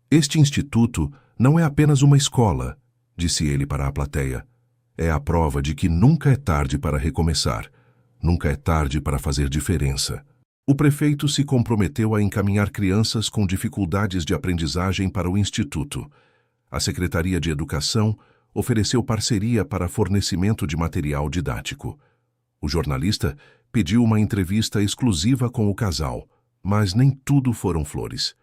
Este instituto não é apenas uma escola, disse ele para a plateia. É a prova de que nunca é tarde para recomeçar. Nunca é tarde para fazer diferença. O prefeito se comprometeu a encaminhar crianças com dificuldades de aprendizagem para o instituto. A Secretaria de Educação ofereceu parceria para fornecimento de material didático. O jornalista pediu uma entrevista exclusiva com o casal, mas nem tudo foram flores.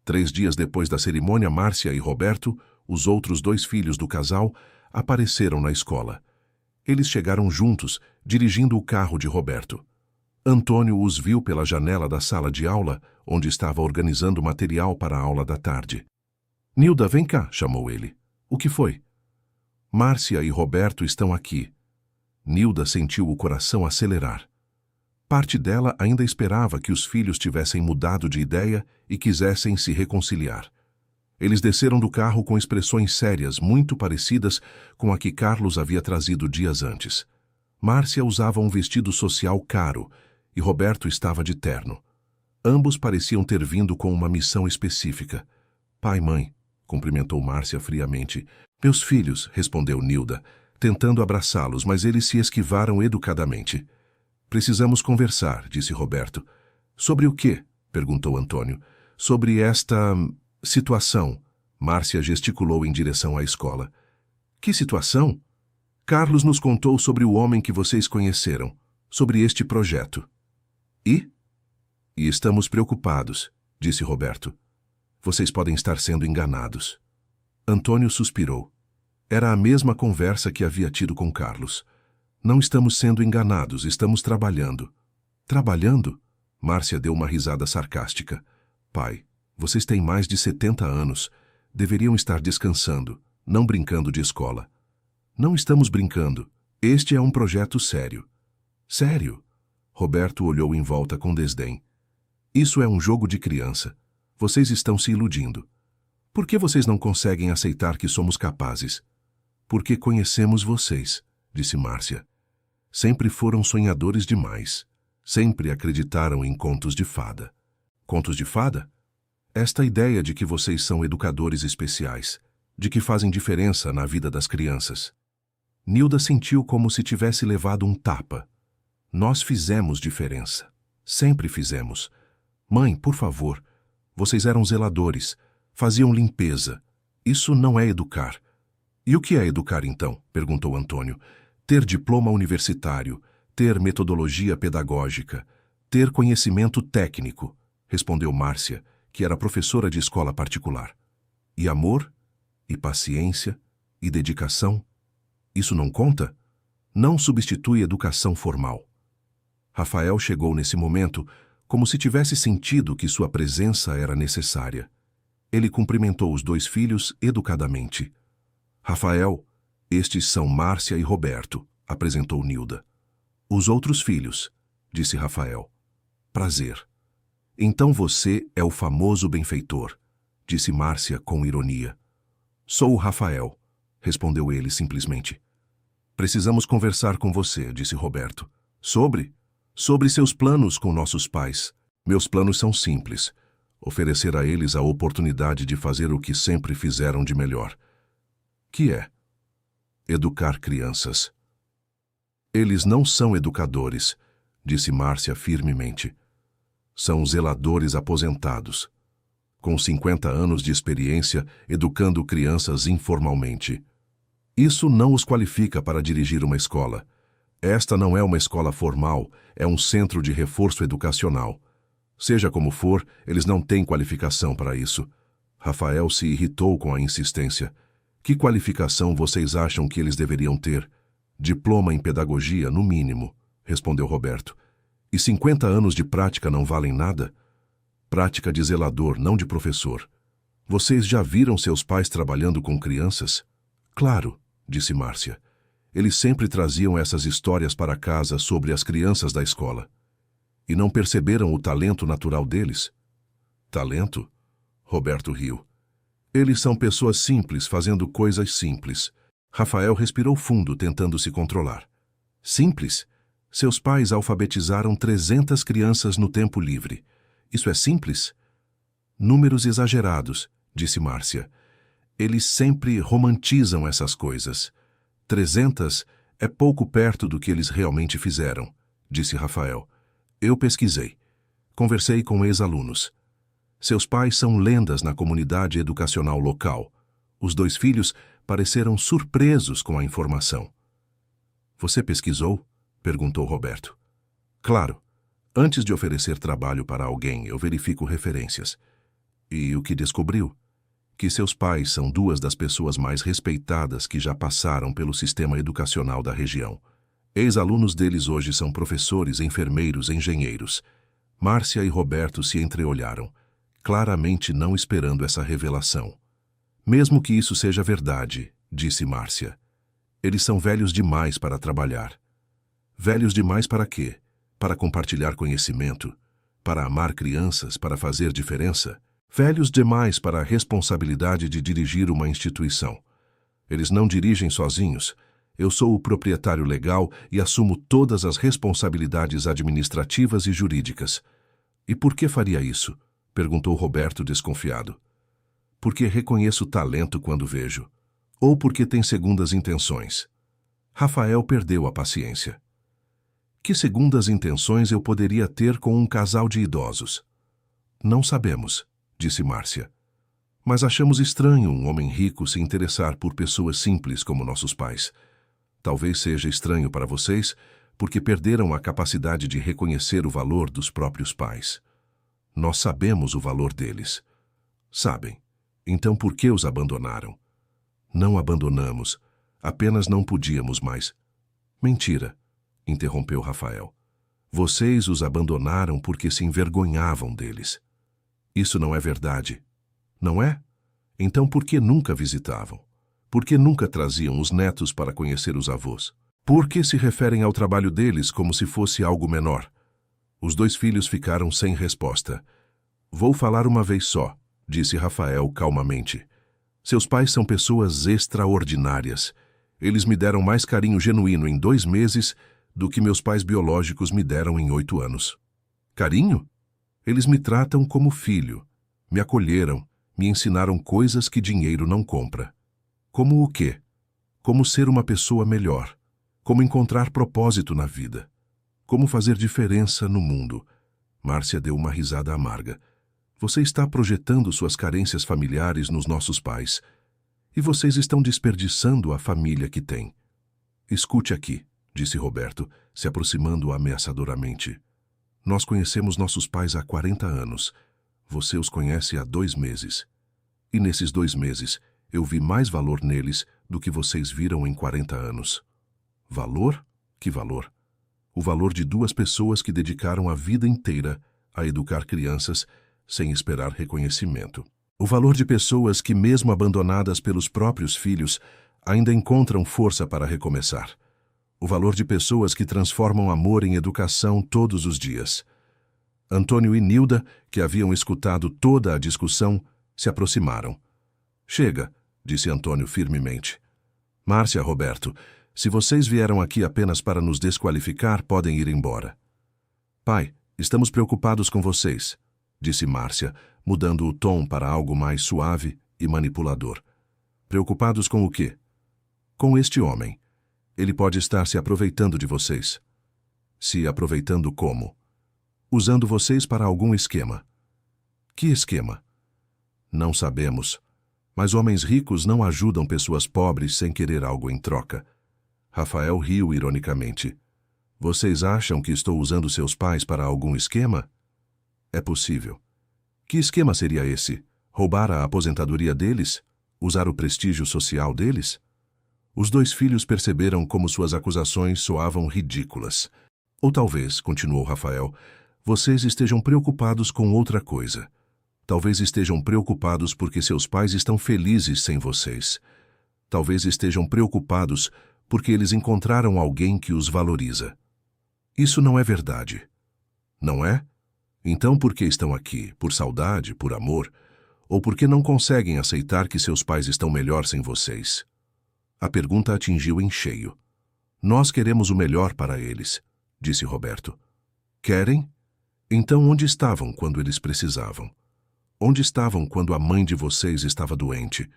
3 dias depois da cerimônia, Márcia e Roberto, os outros 2 filhos do casal, apareceram na escola. Eles chegaram juntos, dirigindo o carro de Roberto. Antônio os viu pela janela da sala de aula, onde estava organizando material para a aula da tarde. "Nilda, vem cá", chamou ele. "O que foi?" "Márcia e Roberto estão aqui." Nilda sentiu o coração acelerar. Parte dela ainda esperava que os filhos tivessem mudado de ideia e quisessem se reconciliar. Eles desceram do carro com expressões sérias muito parecidas com a que Carlos havia trazido dias antes. Márcia usava um vestido social caro e Roberto estava de terno. Ambos pareciam ter vindo com uma missão específica. "Pai, mãe", cumprimentou Márcia friamente. "Meus filhos", respondeu Nilda, tentando abraçá-los, mas eles se esquivaram educadamente. "Precisamos conversar", disse Roberto. "Sobre o quê?", perguntou Antônio. "Sobre esta situação", Márcia gesticulou em direção à escola. "Que situação?" "Carlos nos contou sobre o homem que vocês conheceram, sobre este projeto." "E?" "E estamos preocupados", disse Roberto. "Vocês podem estar sendo enganados." Antônio suspirou. Era a mesma conversa que havia tido com Carlos. "Não estamos sendo enganados, estamos trabalhando." "Trabalhando?" Márcia deu uma risada sarcástica. "Pai, vocês têm mais de 70 anos. Deveriam estar descansando, não brincando de escola." "Não estamos brincando. Este é um projeto sério." "Sério?" Roberto olhou em volta com desdém. "Isso é um jogo de criança. Vocês estão se iludindo. Por que vocês não conseguem aceitar que somos capazes?" "Porque conhecemos vocês", disse Márcia. "Sempre foram sonhadores demais. Sempre acreditaram em contos de fada." "Contos de fada?" "Esta ideia de que vocês são educadores especiais, de que fazem diferença na vida das crianças." Nilda sentiu como se tivesse levado um tapa. "Nós fizemos diferença. Sempre fizemos. Mãe, por favor. Vocês eram zeladores. Faziam limpeza. Isso não é educar." "E o que é educar, então?", perguntou Antônio. "Ter diploma universitário, ter metodologia pedagógica, ter conhecimento técnico", respondeu Márcia, que era professora de escola particular. "E amor? E paciência? E dedicação? Isso não conta? Não substitui educação formal." Rafael chegou nesse momento como se tivesse sentido que sua presença era necessária. Ele cumprimentou os 2 filhos educadamente. "Rafael, estes são Márcia e Roberto", apresentou Nilda. "Os outros filhos", disse Rafael. "Prazer." "Então você é o famoso benfeitor", disse Márcia com ironia. "Sou o Rafael", respondeu ele simplesmente. "Precisamos conversar com você", disse Roberto. Sobre seus planos com nossos pais." "Meus planos são simples. Oferecer a eles a oportunidade de fazer o que sempre fizeram de melhor." "Que é?" "Educar crianças." "Eles não são educadores", disse Márcia firmemente. "São zeladores aposentados, com 50 anos de experiência educando crianças informalmente. Isso não os qualifica para dirigir uma escola. Esta não é uma escola formal, é um centro de reforço educacional. Seja como for, eles não têm qualificação para isso." Rafael se irritou com a insistência. "Que qualificação vocês acham que eles deveriam ter?" "Diploma em pedagogia, no mínimo", respondeu Roberto. "E 50 anos de prática não valem nada?" "Prática de zelador, não de professor." "Vocês já viram seus pais trabalhando com crianças?" "Claro", disse Márcia. "Eles sempre traziam essas histórias para casa sobre as crianças da escola." "E não perceberam o talento natural deles?" "Talento?" Roberto riu. "Eles são pessoas simples fazendo coisas simples." Rafael respirou fundo, tentando se controlar. "Simples? Seus pais alfabetizaram 300 crianças no tempo livre. Isso é simples?" "Números exagerados", disse Márcia. "Eles sempre romantizam essas coisas. 300 é pouco perto do que eles realmente fizeram, disse Rafael. Eu pesquisei. Conversei com ex-alunos. Seus pais são lendas na comunidade educacional local. Os 2 filhos pareceram surpresos com a informação. Você pesquisou? Perguntou Roberto. Claro. Antes de oferecer trabalho para alguém, eu verifico referências. E o que descobriu? Que seus pais são 2 das pessoas mais respeitadas que já passaram pelo sistema educacional da região. Ex-alunos deles hoje são professores, enfermeiros, engenheiros. Márcia e Roberto se entreolharam, claramente não esperando essa revelação. Mesmo que isso seja verdade, disse Márcia. Eles são velhos demais para trabalhar. Velhos demais para quê? Para compartilhar conhecimento? Para amar crianças? Para fazer diferença? Velhos demais para a responsabilidade de dirigir uma instituição. Eles não dirigem sozinhos. Eu sou o proprietário legal e assumo todas as responsabilidades administrativas e jurídicas. E por que faria isso? Perguntou Roberto desconfiado. Porque reconheço talento quando vejo. Ou porque tem segundas intenções. Rafael perdeu a paciência. Que segundas intenções eu poderia ter com um casal de idosos? Não sabemos, disse Márcia. Mas achamos estranho um homem rico se interessar por pessoas simples como nossos pais. Talvez seja estranho para vocês, porque perderam a capacidade de reconhecer o valor dos próprios pais. Nós sabemos o valor deles. Sabem. Então por que os abandonaram? Não abandonamos. Apenas não podíamos mais. Mentira, interrompeu Rafael. Vocês os abandonaram porque se envergonhavam deles. Isso não é verdade. Não é? Então por que nunca visitavam? Por que nunca traziam os netos para conhecer os avós? Por que se referem ao trabalho deles como se fosse algo menor? Os 2 filhos ficaram sem resposta. Vou falar uma vez só, disse Rafael calmamente. Seus pais são pessoas extraordinárias. Eles me deram mais carinho genuíno em 2 meses do que meus pais biológicos me deram em 8 anos. Carinho? Eles me tratam como filho. Me acolheram, me ensinaram coisas que dinheiro não compra. Como o quê? Como ser uma pessoa melhor. Como encontrar propósito na vida. Como fazer diferença no mundo. Márcia deu uma risada amarga. Você está projetando suas carências familiares nos nossos pais. E vocês estão desperdiçando a família que têm. Escute aqui, disse Roberto, se aproximando ameaçadoramente. Nós conhecemos nossos pais há 40 anos. Você os conhece há 2 meses. E nesses 2 meses, eu vi mais valor neles do que vocês viram em 40 anos. Valor? Que valor? O valor de 2 pessoas que dedicaram a vida inteira a educar crianças sem esperar reconhecimento. O valor de pessoas que, mesmo abandonadas pelos próprios filhos, ainda encontram força para recomeçar. O valor de pessoas que transformam amor em educação todos os dias. Antônio e Nilda, que haviam escutado toda a discussão, se aproximaram. Chega, disse Antônio firmemente. Márcia, Roberto, se vocês vieram aqui apenas para nos desqualificar, podem ir embora. Pai, estamos preocupados com vocês, disse Márcia, mudando o tom para algo mais suave e manipulador. Preocupados com o quê? Com este homem. Ele pode estar se aproveitando de vocês. Se aproveitando como? Usando vocês para algum esquema. Que esquema? Não sabemos. Mas homens ricos não ajudam pessoas pobres sem querer algo em troca. Rafael riu ironicamente. Vocês acham que estou usando seus pais para algum esquema? É possível. Que esquema seria esse? Roubar a aposentadoria deles? Usar o prestígio social deles? Os 2 filhos perceberam como suas acusações soavam ridículas. Ou talvez, continuou Rafael, vocês estejam preocupados com outra coisa. Talvez estejam preocupados porque seus pais estão felizes sem vocês. Talvez estejam preocupados porque eles encontraram alguém que os valoriza. Isso não é verdade. Não é? Então por que estão aqui? Por saudade, por amor? Ou porque não conseguem aceitar que seus pais estão melhor sem vocês? A pergunta atingiu em cheio. Nós queremos o melhor para eles, disse Roberto. Querem? Então onde estavam quando eles precisavam? Onde estavam quando a mãe de vocês estava doente?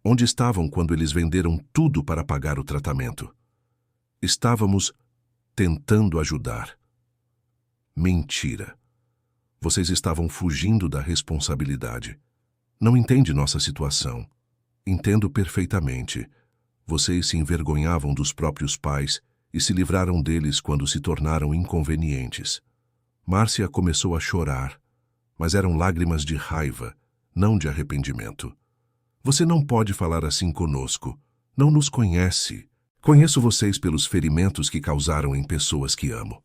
Onde estavam quando eles venderam tudo para pagar o tratamento? Estávamos tentando ajudar. Mentira. Vocês estavam fugindo da responsabilidade. Não entende nossa situação. Entendo perfeitamente. Vocês se envergonhavam dos próprios pais e se livraram deles quando se tornaram inconvenientes. Márcia começou a chorar, mas eram lágrimas de raiva, não de arrependimento. Você não pode falar assim conosco. Não nos conhece. Conheço vocês pelos ferimentos que causaram em pessoas que amo.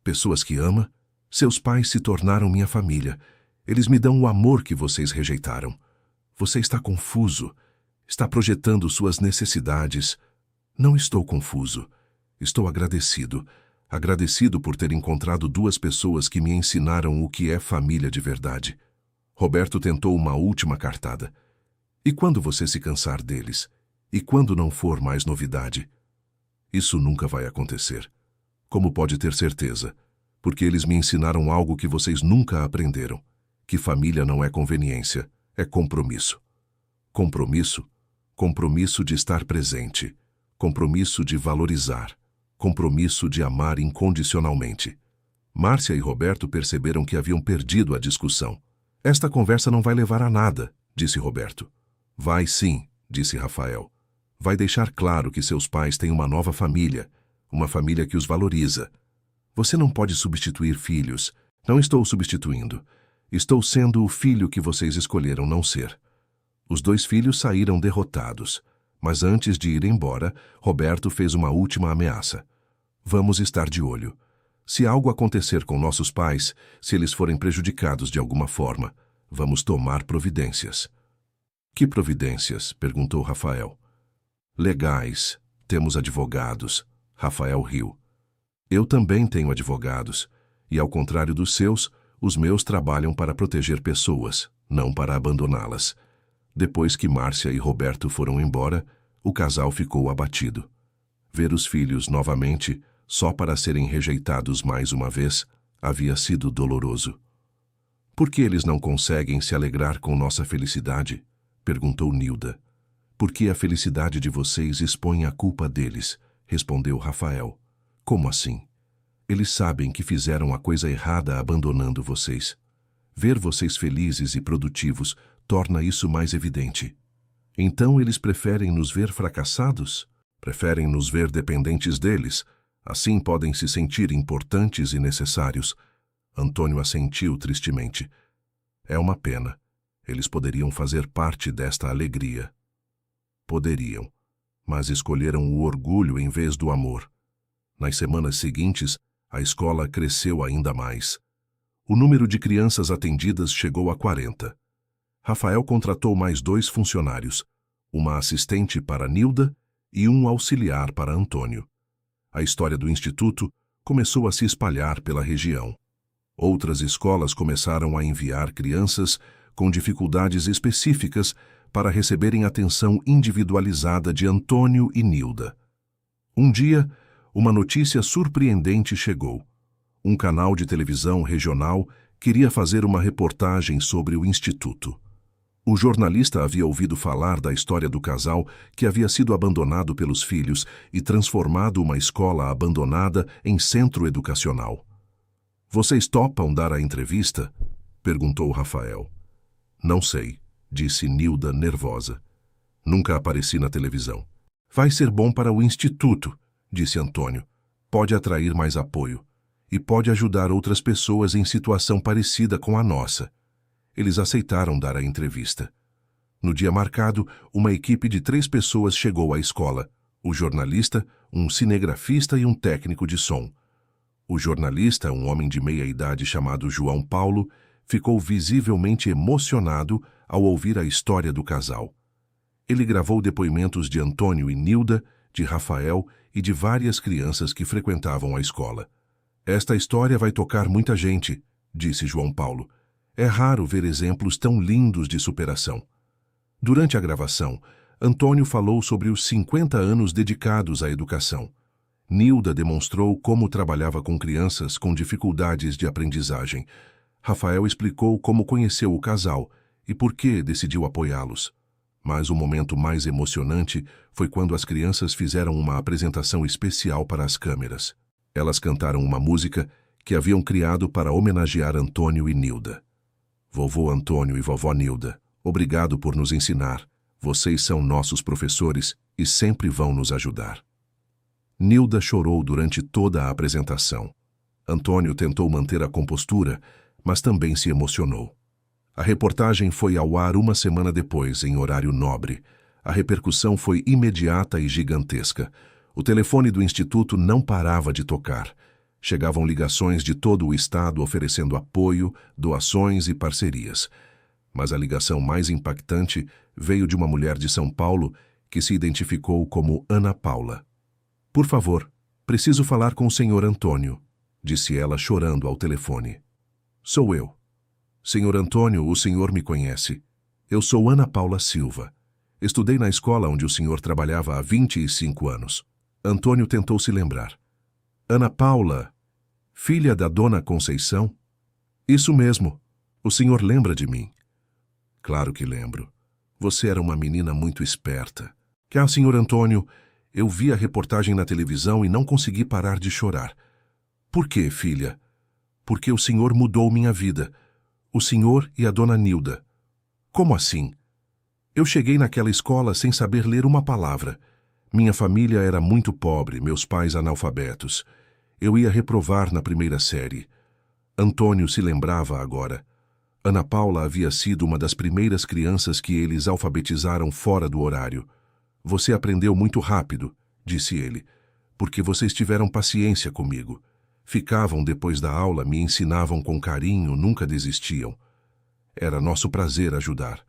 Pessoas que ama? Seus pais se tornaram minha família. Eles me dão o amor que vocês rejeitaram. Você está confuso. Está projetando suas necessidades. Não estou confuso. Estou agradecido. Agradecido por ter encontrado duas pessoas que me ensinaram o que é família de verdade. Roberto tentou uma última cartada. E quando você se cansar deles? E quando não for mais novidade? Isso nunca vai acontecer. Como pode ter certeza? Porque eles me ensinaram algo que vocês nunca aprenderam. Que família não é conveniência, é compromisso. Compromisso? Compromisso de estar presente. Compromisso de valorizar. Compromisso de amar incondicionalmente. Márcia e Roberto perceberam que haviam perdido a discussão. Esta conversa não vai levar a nada, disse Roberto. Vai sim, disse Rafael. Vai deixar claro que seus pais têm uma nova família, uma família que os valoriza. Você não pode substituir filhos. Não estou substituindo. Estou sendo o filho que vocês escolheram não ser. Os dois filhos saíram derrotados, mas antes de ir embora, Roberto fez uma última ameaça. Vamos estar de olho. Se algo acontecer com nossos pais, se eles forem prejudicados de alguma forma, vamos tomar providências. Que providências? Perguntou Rafael. Legais. Temos advogados. Rafael riu. Eu também tenho advogados, e ao contrário dos seus, os meus trabalham para proteger pessoas, não para abandoná-las. Depois que Márcia e Roberto foram embora, o casal ficou abatido. Ver os filhos novamente, só para serem rejeitados mais uma vez, havia sido doloroso. Por que eles não conseguem se alegrar com nossa felicidade? Perguntou Nilda. Porque a felicidade de vocês expõe a culpa deles, respondeu Rafael. Como assim? Eles sabem que fizeram a coisa errada abandonando vocês. Ver vocês felizes e produtivos torna isso mais evidente. Então eles preferem nos ver fracassados? Preferem nos ver dependentes deles? Assim podem se sentir importantes e necessários. Antônio assentiu tristemente. É uma pena. Eles poderiam fazer parte desta alegria. Poderiam, mas escolheram o orgulho em vez do amor. Nas semanas seguintes, a escola cresceu ainda mais. O número de crianças atendidas chegou a 40. Rafael contratou mais 2 funcionários, uma assistente para Nilda e um auxiliar para Antônio. A história do instituto começou a se espalhar pela região. Outras escolas começaram a enviar crianças com dificuldades específicas para receberem atenção individualizada de Antônio e Nilda. Um dia, uma notícia surpreendente chegou. Um canal de televisão regional queria fazer uma reportagem sobre o instituto. O jornalista havia ouvido falar da história do casal que havia sido abandonado pelos filhos e transformado uma escola abandonada em centro educacional. Vocês topam dar a entrevista? Perguntou Rafael. Não sei, disse Nilda nervosa. Nunca apareci na televisão. Vai ser bom para o instituto, disse Antônio. Pode atrair mais apoio e pode ajudar outras pessoas em situação parecida com a nossa. Eles aceitaram dar a entrevista. No dia marcado, uma equipe de 3 pessoas chegou à escola: o jornalista, um cinegrafista e um técnico de som. O jornalista, um homem de meia idade chamado João Paulo, ficou visivelmente emocionado ao ouvir a história do casal. Ele gravou depoimentos de Antônio e Nilda, de Rafael e de várias crianças que frequentavam a escola. Esta história vai tocar muita gente, disse João Paulo. É raro ver exemplos tão lindos de superação. Durante a gravação, Antônio falou sobre os 50 anos dedicados à educação. Nilda demonstrou como trabalhava com crianças com dificuldades de aprendizagem. Rafael explicou como conheceu o casal e por que decidiu apoiá-los. Mas o momento mais emocionante foi quando as crianças fizeram uma apresentação especial para as câmeras. Elas cantaram uma música que haviam criado para homenagear Antônio e Nilda. Vovô Antônio e vovó Nilda, obrigado por nos ensinar. Vocês são nossos professores e sempre vão nos ajudar. Nilda chorou durante toda a apresentação. Antônio tentou manter a compostura, mas também se emocionou. A reportagem foi ao ar uma semana depois, em horário nobre. A repercussão foi imediata e gigantesca. O telefone do Instituto não parava de tocar. Chegavam ligações de todo o estado oferecendo apoio, doações e parcerias. Mas a ligação mais impactante veio de uma mulher de São Paulo que se identificou como Ana Paula. "Por favor, preciso falar com o senhor Antônio", disse ela chorando ao telefone. "Sou eu. Senhor Antônio, o senhor me conhece. Eu sou Ana Paula Silva. Estudei na escola onde o senhor trabalhava há 25 anos. Antônio tentou se lembrar. "Ana Paula, filha da dona Conceição?" "Isso mesmo. O senhor lembra de mim?" "Claro que lembro. Você era uma menina muito esperta." Senhor Antônio, eu vi a reportagem na televisão e não consegui parar de chorar." "Por quê, filha?" "Porque o senhor mudou minha vida. O senhor e a dona Nilda." "Como assim?" "Eu cheguei naquela escola sem saber ler uma palavra. Minha família era muito pobre, meus pais analfabetos. Eu ia reprovar na primeira série." Antônio se lembrava agora. Ana Paula havia sido uma das primeiras crianças que eles alfabetizaram fora do horário. "Você aprendeu muito rápido", disse ele, "porque vocês tiveram paciência comigo. Ficavam depois da aula, me ensinavam com carinho, nunca desistiam. Era nosso prazer ajudar."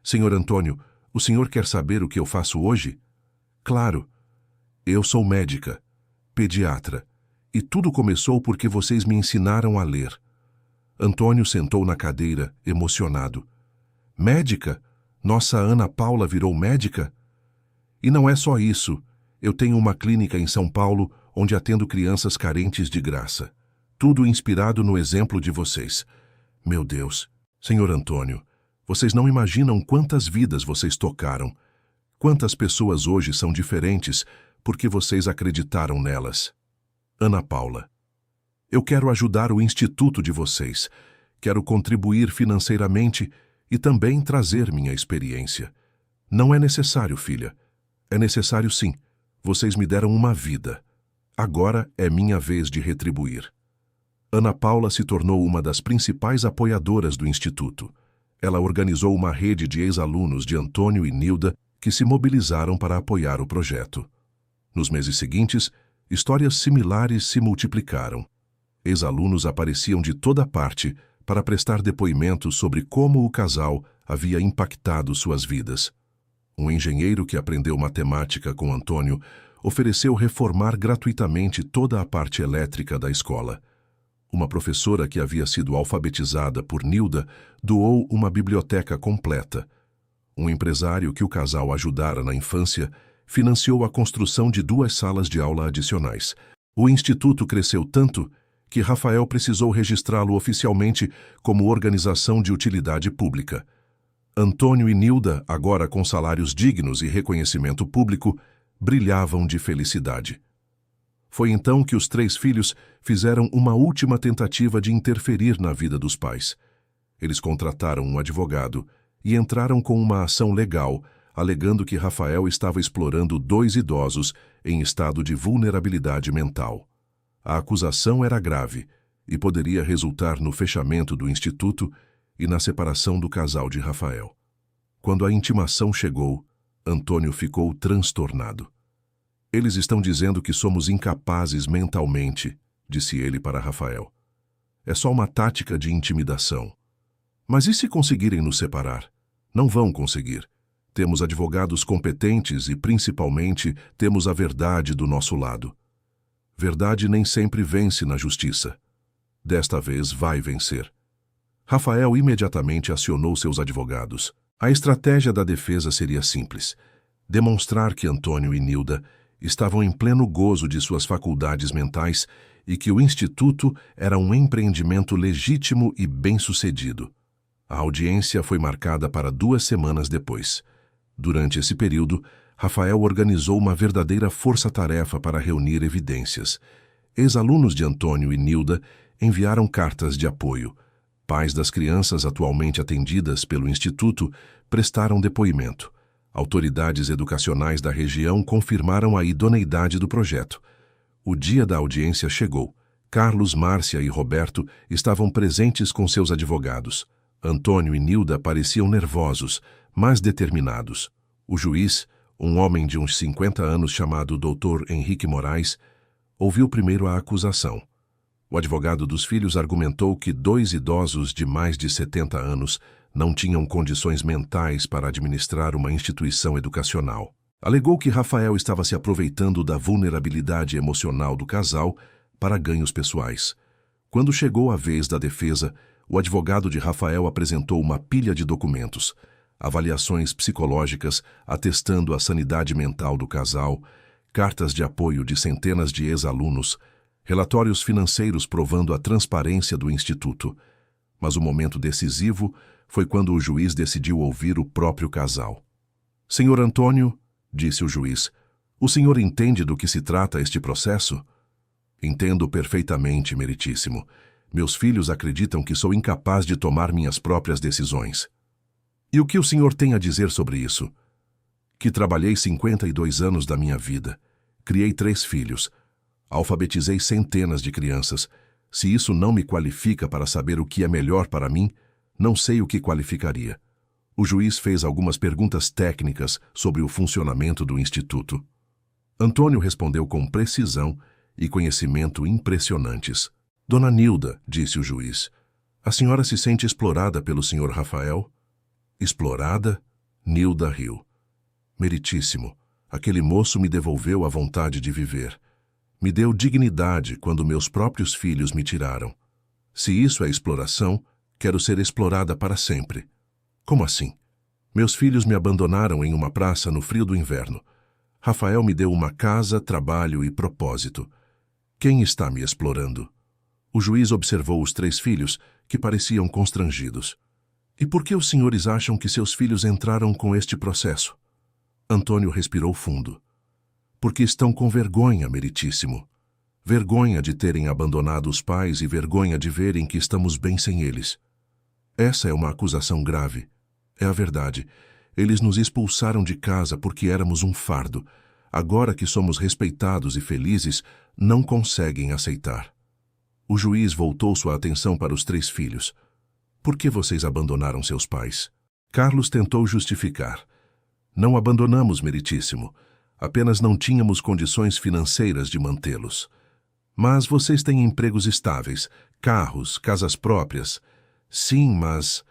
"Senhor Antônio, o senhor quer saber o que eu faço hoje?" "Claro. Eu sou médica, pediatra, e tudo começou porque vocês me ensinaram a ler." Antônio sentou na cadeira, emocionado. "Médica? Nossa Ana Paula virou médica?" "E não é só isso. Eu tenho uma clínica em São Paulo onde atendo crianças carentes de graça. Tudo inspirado no exemplo de vocês." "Meu Deus, senhor Antônio, vocês não imaginam quantas vidas vocês tocaram. Quantas pessoas hoje são diferentes porque vocês acreditaram nelas." "Ana Paula, eu quero ajudar o instituto de vocês. Quero contribuir financeiramente e também trazer minha experiência." "Não é necessário, filha. É necessário sim. Vocês me deram uma vida. Agora é minha vez de retribuir." Ana Paula se tornou uma das principais apoiadoras do Instituto. Ela organizou uma rede de ex-alunos de Antônio e Nilda que se mobilizaram para apoiar o projeto. Nos meses seguintes, histórias similares se multiplicaram. Ex-alunos apareciam de toda parte para prestar depoimentos sobre como o casal havia impactado suas vidas. Um engenheiro que aprendeu matemática com Antônio ofereceu reformar gratuitamente toda a parte elétrica da escola. Uma professora que havia sido alfabetizada por Nilda doou uma biblioteca completa. Um empresário que o casal ajudara na infância financiou a construção de 2 salas de aula adicionais. O instituto cresceu tanto que Rafael precisou registrá-lo oficialmente como organização de utilidade pública. Antônio e Nilda, agora com salários dignos e reconhecimento público, brilhavam de felicidade. Foi então que os 3 filhos fizeram uma última tentativa de interferir na vida dos pais. Eles contrataram um advogado e entraram com uma ação legal, alegando que Rafael estava explorando 2 idosos em estado de vulnerabilidade mental. A acusação era grave e poderia resultar no fechamento do instituto e na separação do casal de Rafael. Quando a intimação chegou, Antônio ficou transtornado. "Eles estão dizendo que somos incapazes mentalmente", disse ele para Rafael. "É só uma tática de intimidação." "Mas e se conseguirem nos separar?" "Não vão conseguir. Temos advogados competentes e, principalmente, temos a verdade do nosso lado." Verdade nem sempre vence na justiça. Desta vez vai vencer. Rafael imediatamente acionou seus advogados. A estratégia da defesa seria simples: demonstrar que Antônio e Nilda estavam em pleno gozo de suas faculdades mentais e que o Instituto era um empreendimento legítimo e bem-sucedido. A audiência foi marcada para 2 semanas depois. Durante esse período, Rafael organizou uma verdadeira força-tarefa para reunir evidências. Ex-alunos de Antônio e Nilda enviaram cartas de apoio. Pais das crianças atualmente atendidas pelo Instituto prestaram depoimento. Autoridades educacionais da região confirmaram a idoneidade do projeto. O dia da audiência chegou. Carlos, Márcia e Roberto estavam presentes com seus advogados. Antônio e Nilda pareciam nervosos, mas determinados. O juiz, um homem de uns 50 anos chamado Dr. Henrique Moraes, ouviu primeiro a acusação. O advogado dos filhos argumentou que 2 idosos de mais de 70 anos não tinham condições mentais para administrar uma instituição educacional. Alegou que Rafael estava se aproveitando da vulnerabilidade emocional do casal para ganhos pessoais. Quando chegou a vez da defesa, o advogado de Rafael apresentou uma pilha de documentos, avaliações psicológicas atestando a sanidade mental do casal, cartas de apoio de centenas de ex-alunos, relatórios financeiros provando a transparência do Instituto. Mas o momento decisivo foi quando o juiz decidiu ouvir o próprio casal. "Senhor Antônio", disse o juiz, "o senhor entende do que se trata este processo?" "Entendo perfeitamente, meritíssimo. Meus filhos acreditam que sou incapaz de tomar minhas próprias decisões." "E o que o senhor tem a dizer sobre isso?" "Que trabalhei 52 anos da minha vida. Criei 3 filhos. Alfabetizei centenas de crianças. Se isso não me qualifica para saber o que é melhor para mim, não sei o que qualificaria." O juiz fez algumas perguntas técnicas sobre o funcionamento do Instituto. Antônio respondeu com precisão e conhecimento impressionantes. "Dona Nilda", disse o juiz, "a senhora se sente explorada pelo senhor Rafael?" "Explorada?" Nilda riu. "Meritíssimo, aquele moço me devolveu a vontade de viver. Me deu dignidade quando meus próprios filhos me tiraram. Se isso é exploração, quero ser explorada para sempre." "Como assim?" "Meus filhos me abandonaram em uma praça no frio do inverno. Rafael me deu uma casa, trabalho e propósito. Quem está me explorando?" O juiz observou os 3 filhos, que pareciam constrangidos. "E por que os senhores acham que seus filhos entraram com este processo?" Antônio respirou fundo. "Porque estão com vergonha, meritíssimo. Vergonha de terem abandonado os pais e vergonha de verem que estamos bem sem eles. Essa é uma acusação grave. É a verdade. Eles nos expulsaram de casa porque éramos um fardo. Agora que somos respeitados e felizes, não conseguem aceitar." O juiz voltou sua atenção para os 3 filhos. "Por que vocês abandonaram seus pais?" Carlos tentou justificar. "Não abandonamos, meritíssimo. Apenas não tínhamos condições financeiras de mantê-los." "Mas vocês têm empregos estáveis, carros, casas próprias." "Sim, mas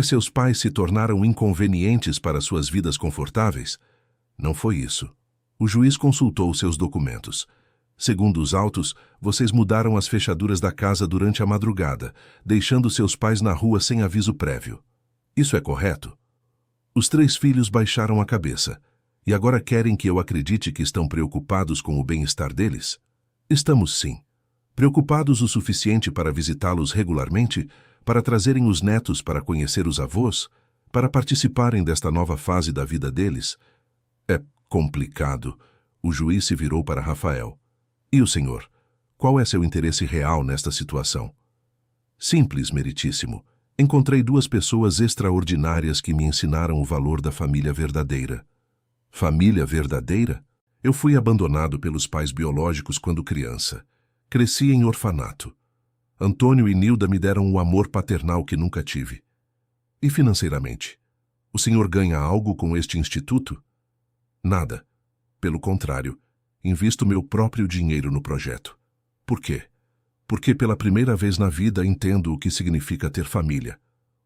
seus pais se tornaram inconvenientes para suas vidas confortáveis?" "Não foi isso." O juiz consultou seus documentos. "Segundo os autos, vocês mudaram as fechaduras da casa durante a madrugada, deixando seus pais na rua sem aviso prévio. Isso é correto?" Os 3 filhos baixaram a cabeça. "E agora querem que eu acredite que estão preocupados com o bem-estar deles?" "Estamos sim. Preocupados o suficiente para visitá-los regularmente, para trazerem os netos para conhecer os avós, para participarem desta nova fase da vida deles?" "É complicado." O juiz se virou para Rafael. "E o senhor? Qual é seu interesse real nesta situação?" "Simples, meritíssimo. Encontrei 2 pessoas extraordinárias que me ensinaram o valor da família verdadeira." "Família verdadeira?" "Eu fui abandonado pelos pais biológicos quando criança. Cresci em orfanato. Antônio e Nilda me deram o amor paternal que nunca tive." "E financeiramente? O senhor ganha algo com este instituto?" "Nada. Pelo contrário, invisto meu próprio dinheiro no projeto." "Por quê?" "Porque pela primeira vez na vida entendo o que significa ter família."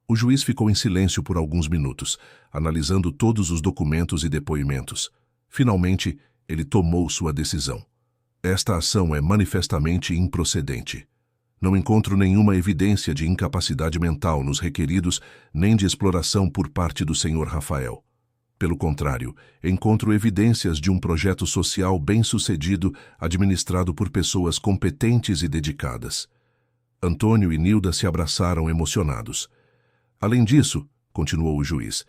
O juiz ficou em silêncio por alguns minutos, analisando todos os documentos e depoimentos. Finalmente, ele tomou sua decisão. "Esta ação é manifestamente improcedente. Não encontro nenhuma evidência de incapacidade mental nos requeridos nem de exploração por parte do senhor Rafael. Pelo contrário, encontro evidências de um projeto social bem-sucedido administrado por pessoas competentes e dedicadas." Antônio e Nilda se abraçaram emocionados. "Além disso", continuou o juiz,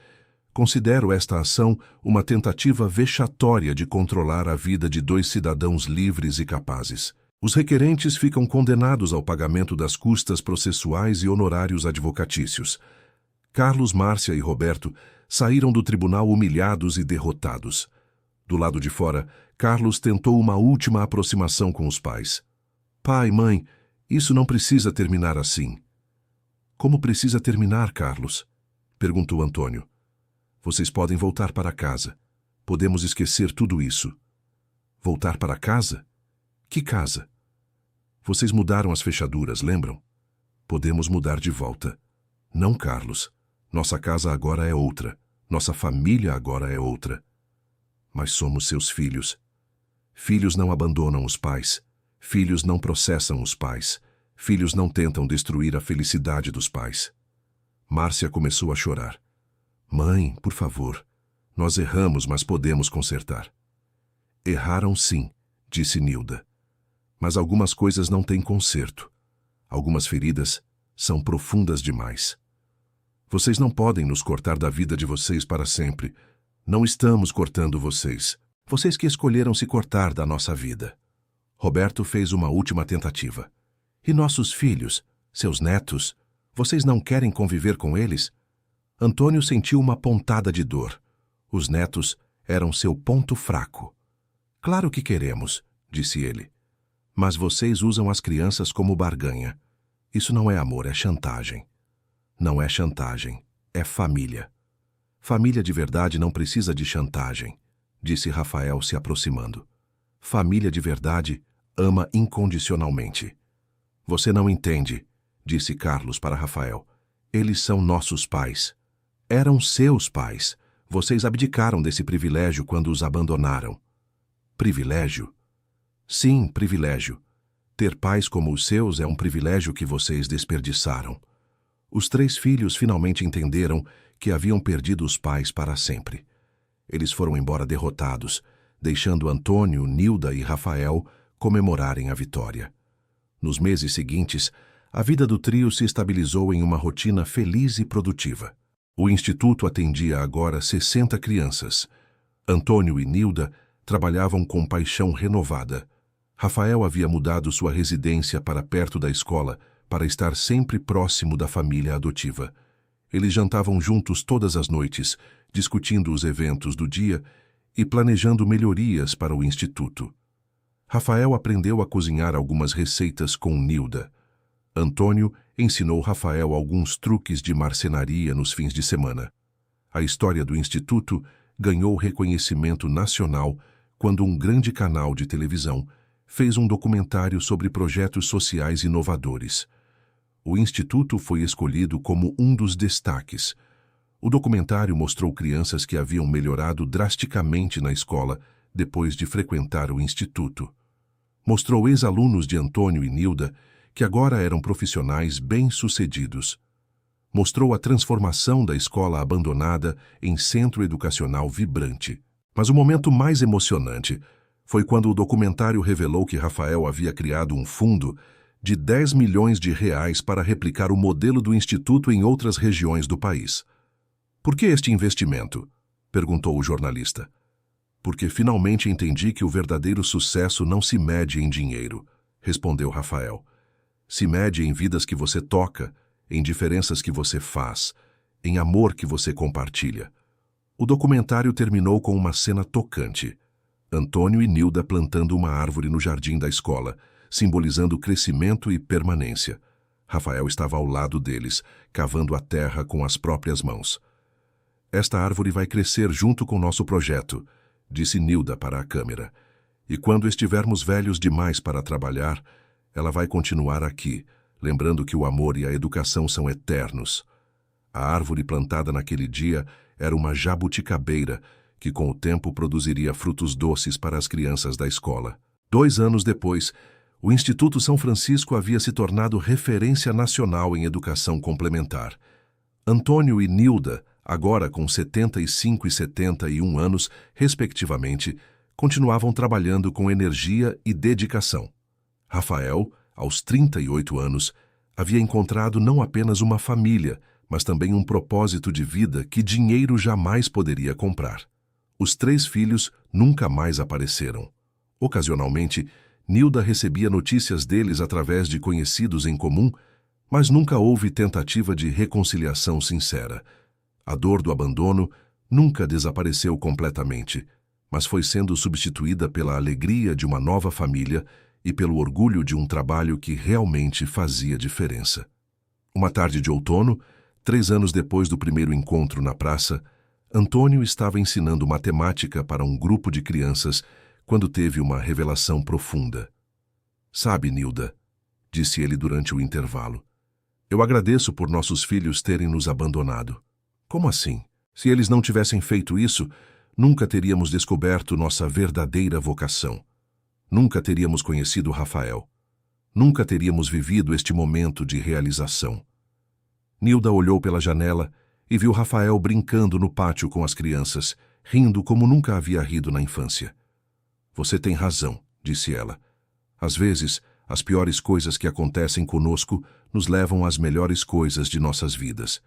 Considero esta ação uma tentativa vexatória de controlar a vida de 2 cidadãos livres e capazes. Os requerentes ficam condenados ao pagamento das custas processuais e honorários advocatícios. Carlos, Márcia e Roberto saíram do tribunal humilhados e derrotados. Do lado de fora, Carlos tentou uma última aproximação com os pais. Pai, mãe, isso não precisa terminar assim. Como precisa terminar, Carlos? Perguntou Antônio. Vocês podem voltar para casa. Podemos esquecer tudo isso. Voltar para casa? Que casa? Vocês mudaram as fechaduras, lembram? Podemos mudar de volta. Não, Carlos. Nossa casa agora é outra. Nossa família agora é outra. Mas somos seus filhos. Filhos não abandonam os pais. Filhos não processam os pais. Filhos não tentam destruir a felicidade dos pais. Márcia começou a chorar. Mãe, por favor. Nós erramos, mas podemos consertar. Erraram sim, disse Nilda. Mas algumas coisas não têm conserto. Algumas feridas são profundas demais. Vocês não podem nos cortar da vida de vocês para sempre. Não estamos cortando vocês. Vocês que escolheram se cortar da nossa vida. Roberto fez uma última tentativa. E nossos filhos, seus netos, vocês não querem conviver com eles? Antônio sentiu uma pontada de dor. Os netos eram seu ponto fraco. Claro que queremos, disse ele. Mas vocês usam as crianças como barganha. Isso não é amor, é chantagem. Não é chantagem, é família. Família de verdade não precisa de chantagem, disse Rafael se aproximando. Família de verdade ama incondicionalmente. Você não entende, disse Carlos para Rafael. Eles são nossos pais. Eram seus pais. Vocês abdicaram desse privilégio quando os abandonaram. Privilégio? Sim, privilégio. Ter pais como os seus é um privilégio que vocês desperdiçaram. Os 3 filhos finalmente entenderam que haviam perdido os pais para sempre. Eles foram embora derrotados, deixando Antônio, Nilda e Rafael comemorarem a vitória. Nos meses seguintes, a vida do trio se estabilizou em uma rotina feliz e produtiva. O Instituto atendia agora 60 crianças. Antônio e Nilda trabalhavam com paixão renovada. Rafael havia mudado sua residência para perto da escola para estar sempre próximo da família adotiva. Eles jantavam juntos todas as noites, discutindo os eventos do dia e planejando melhorias para o Instituto. Rafael aprendeu a cozinhar algumas receitas com Nilda. Antônio ensinou Rafael alguns truques de marcenaria nos fins de semana. A história do Instituto ganhou reconhecimento nacional quando um grande canal de televisão fez um documentário sobre projetos sociais inovadores. O Instituto foi escolhido como um dos destaques. O documentário mostrou crianças que haviam melhorado drasticamente na escola depois de frequentar o Instituto. Mostrou ex-alunos de Antônio e Nilda que agora eram profissionais bem-sucedidos. Mostrou a transformação da escola abandonada em centro educacional vibrante. Mas o momento mais emocionante foi quando o documentário revelou que Rafael havia criado um fundo de 10 milhões de reais para replicar o modelo do Instituto em outras regiões do país. Por que este investimento? Perguntou o jornalista. Porque finalmente entendi que o verdadeiro sucesso não se mede em dinheiro, respondeu Rafael. Se mede em vidas que você toca, em diferenças que você faz, em amor que você compartilha. O documentário terminou com uma cena tocante. Antônio e Nilda plantando uma árvore no jardim da escola, simbolizando crescimento e permanência. Rafael estava ao lado deles, cavando a terra com as próprias mãos. Esta árvore vai crescer junto com nosso projeto, disse Nilda para a câmera. E quando estivermos velhos demais para trabalhar, ela vai continuar aqui, lembrando que o amor e a educação são eternos. A árvore plantada naquele dia era uma jabuticabeira, que com o tempo produziria frutos doces para as crianças da escola. 2 anos depois, o Instituto São Francisco havia se tornado referência nacional em educação complementar. Antônio e Nilda, agora com 75 e 71 anos, respectivamente, continuavam trabalhando com energia e dedicação. Rafael, aos 38 anos, havia encontrado não apenas uma família, mas também um propósito de vida que dinheiro jamais poderia comprar. Os 3 filhos nunca mais apareceram. Ocasionalmente, Nilda recebia notícias deles através de conhecidos em comum, mas nunca houve tentativa de reconciliação sincera. A dor do abandono nunca desapareceu completamente, mas foi sendo substituída pela alegria de uma nova família e pelo orgulho de um trabalho que realmente fazia diferença. Uma tarde de outono, 3 anos depois do primeiro encontro na praça, Antônio estava ensinando matemática para um grupo de crianças quando teve uma revelação profunda. "Sabe, Nilda", disse ele durante o intervalo, "eu agradeço por nossos filhos terem nos abandonado." "Como assim? Se eles não tivessem feito isso, nunca teríamos descoberto nossa verdadeira vocação. Nunca teríamos conhecido Rafael. Nunca teríamos vivido este momento de realização." Nilda olhou pela janela e viu Rafael brincando no pátio com as crianças, rindo como nunca havia rido na infância. "Você tem razão", disse ela. "Às vezes, as piores coisas que acontecem conosco nos levam às melhores coisas de nossas vidas.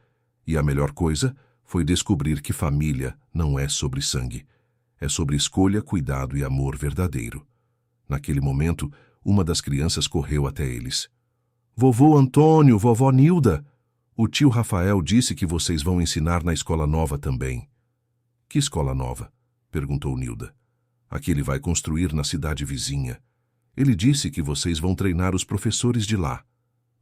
E a melhor coisa foi descobrir que família não é sobre sangue. É sobre escolha, cuidado e amor verdadeiro." Naquele momento, uma das crianças correu até eles. "Vovô Antônio, vovó Nilda, o tio Rafael disse que vocês vão ensinar na escola nova também." "Que escola nova?" perguntou Nilda. "A que ele vai construir na cidade vizinha. Ele disse que vocês vão treinar os professores de lá."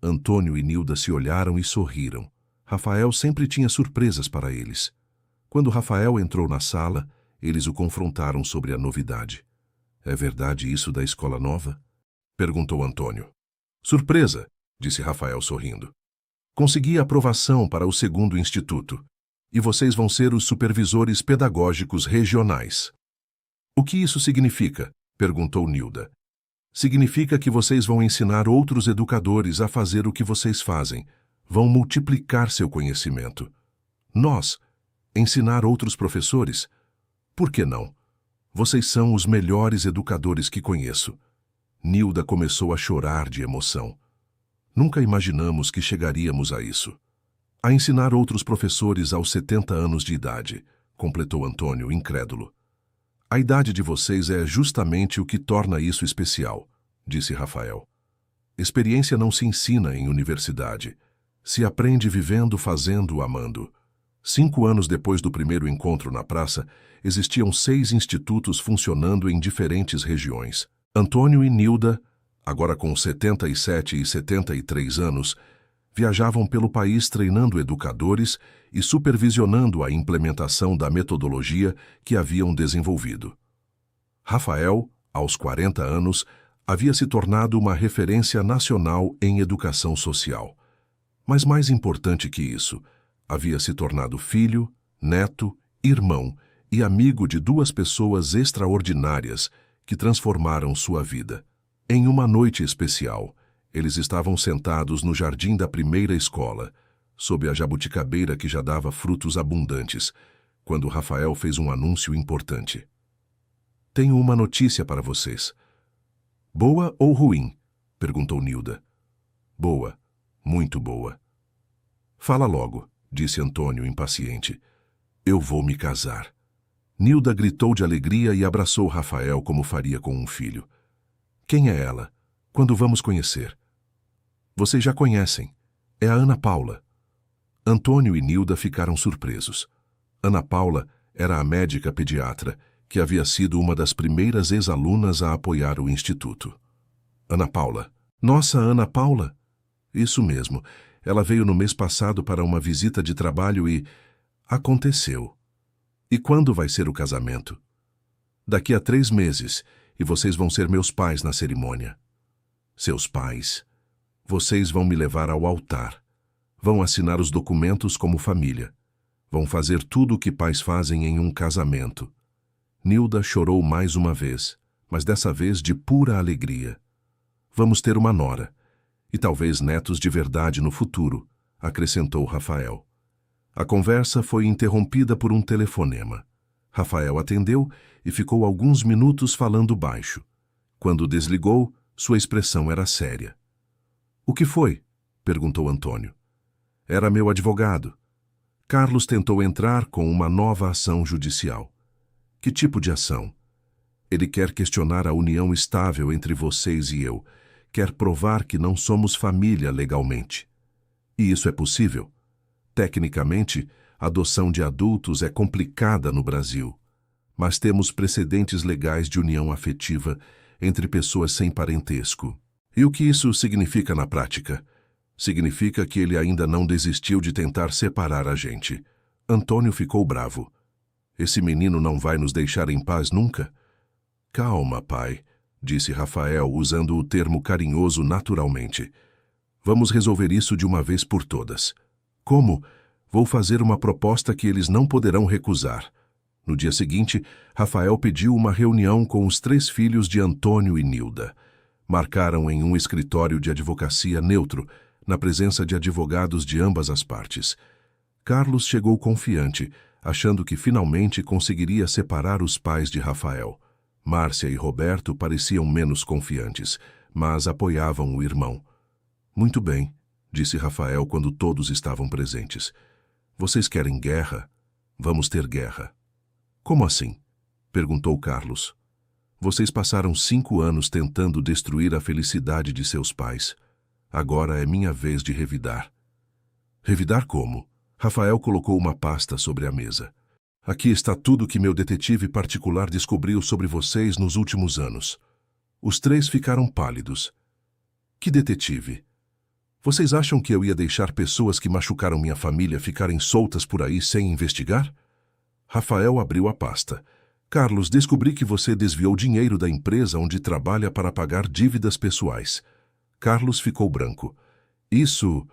Antônio e Nilda se olharam e sorriram. Rafael sempre tinha surpresas para eles. Quando Rafael entrou na sala, eles o confrontaram sobre a novidade. "É verdade isso da escola nova?" perguntou Antônio. "Surpresa", disse Rafael sorrindo. "Consegui aprovação para o 2º instituto, e vocês vão ser os supervisores pedagógicos regionais." "O que isso significa?" perguntou Nilda. "Significa que vocês vão ensinar outros educadores a fazer o que vocês fazem. Vão multiplicar seu conhecimento." "Nós? Ensinar outros professores? Por que não? Vocês são os melhores educadores que conheço." Nilda começou a chorar de emoção. "Nunca imaginamos que chegaríamos a isso." "A ensinar outros professores aos 70 anos de idade", completou Antônio, incrédulo. "A idade de vocês é justamente o que torna isso especial", disse Rafael. "Experiência não se ensina em universidade. Se aprende vivendo, fazendo, amando." 5 anos depois do primeiro encontro na praça, existiam 6 institutos funcionando em diferentes regiões. Antônio e Nilda, agora com 77 e 73 anos, viajavam pelo país treinando educadores e supervisionando a implementação da metodologia que haviam desenvolvido. Rafael, aos 40 anos, havia se tornado uma referência nacional em educação social. Mas mais importante que isso, havia se tornado filho, neto, irmão e amigo de 2 pessoas extraordinárias que transformaram sua vida. Em uma noite especial, eles estavam sentados no jardim da primeira escola, sob a jabuticabeira que já dava frutos abundantes, quando Rafael fez um anúncio importante. "Tenho uma notícia para vocês." "Boa ou ruim?" perguntou Nilda. "Boa, muito boa." "Fala logo", disse Antônio, impaciente. "Eu vou me casar." Nilda gritou de alegria e abraçou Rafael como faria com um filho. "Quem é ela? Quando vamos conhecer?" "Vocês já conhecem. É a Ana Paula." Antônio e Nilda ficaram surpresos. Ana Paula era a médica pediatra, que havia sido uma das primeiras ex-alunas a apoiar o instituto. "Ana Paula. Nossa, Ana Paula?" "Isso mesmo. Ela veio no mês passado para uma visita de trabalho e... aconteceu." "E quando vai ser o casamento?" "Daqui a 3 meses, e vocês vão ser meus pais na cerimônia." "Seus pais? Vocês vão me levar ao altar. Vão assinar os documentos como família. Vão fazer tudo o que pais fazem em um casamento." Nilda chorou mais uma vez, mas dessa vez de pura alegria. "Vamos ter uma nora. E talvez netos de verdade no futuro", acrescentou Rafael. A conversa foi interrompida por um telefonema. Rafael atendeu e ficou alguns minutos falando baixo. Quando desligou, sua expressão era séria. "O que foi?" perguntou Antônio. Era meu advogado. Carlos tentou entrar com uma nova ação judicial. Que tipo de ação? Ele quer questionar a união estável entre vocês e eu. Quer provar que não somos família legalmente. E isso é possível? Tecnicamente, a adoção de adultos é complicada no Brasil. Mas temos precedentes legais de união afetiva entre pessoas sem parentesco. E o que isso significa na prática? Significa que ele ainda não desistiu de tentar separar a gente. Antônio ficou bravo. Esse menino não vai nos deixar em paz nunca? Calma, pai, disse Rafael, usando o termo carinhoso naturalmente. Vamos resolver isso de uma vez por todas. Como? Vou fazer uma proposta que eles não poderão recusar. No dia seguinte, Rafael pediu uma reunião com os 3 filhos de Antônio e Nilda. Marcaram em um escritório de advocacia neutro, na presença de advogados de ambas as partes. Carlos chegou confiante, achando que finalmente conseguiria separar os pais de Rafael. Márcia e Roberto pareciam menos confiantes, mas apoiavam o irmão. Muito bem, disse Rafael quando todos estavam presentes. Vocês querem guerra? Vamos ter guerra. Como assim? Perguntou Carlos. Vocês passaram 5 anos tentando destruir a felicidade de seus pais. Agora é minha vez de revidar. Revidar como? Rafael colocou uma pasta sobre a mesa. Aqui está tudo que meu detetive particular descobriu sobre vocês nos últimos anos. Os 3 ficaram pálidos. Que detetive? Vocês acham que eu ia deixar pessoas que machucaram minha família ficarem soltas por aí sem investigar? Rafael abriu a pasta. Carlos, descobri que você desviou dinheiro da empresa onde trabalha para pagar dívidas pessoais. Carlos ficou branco. Isso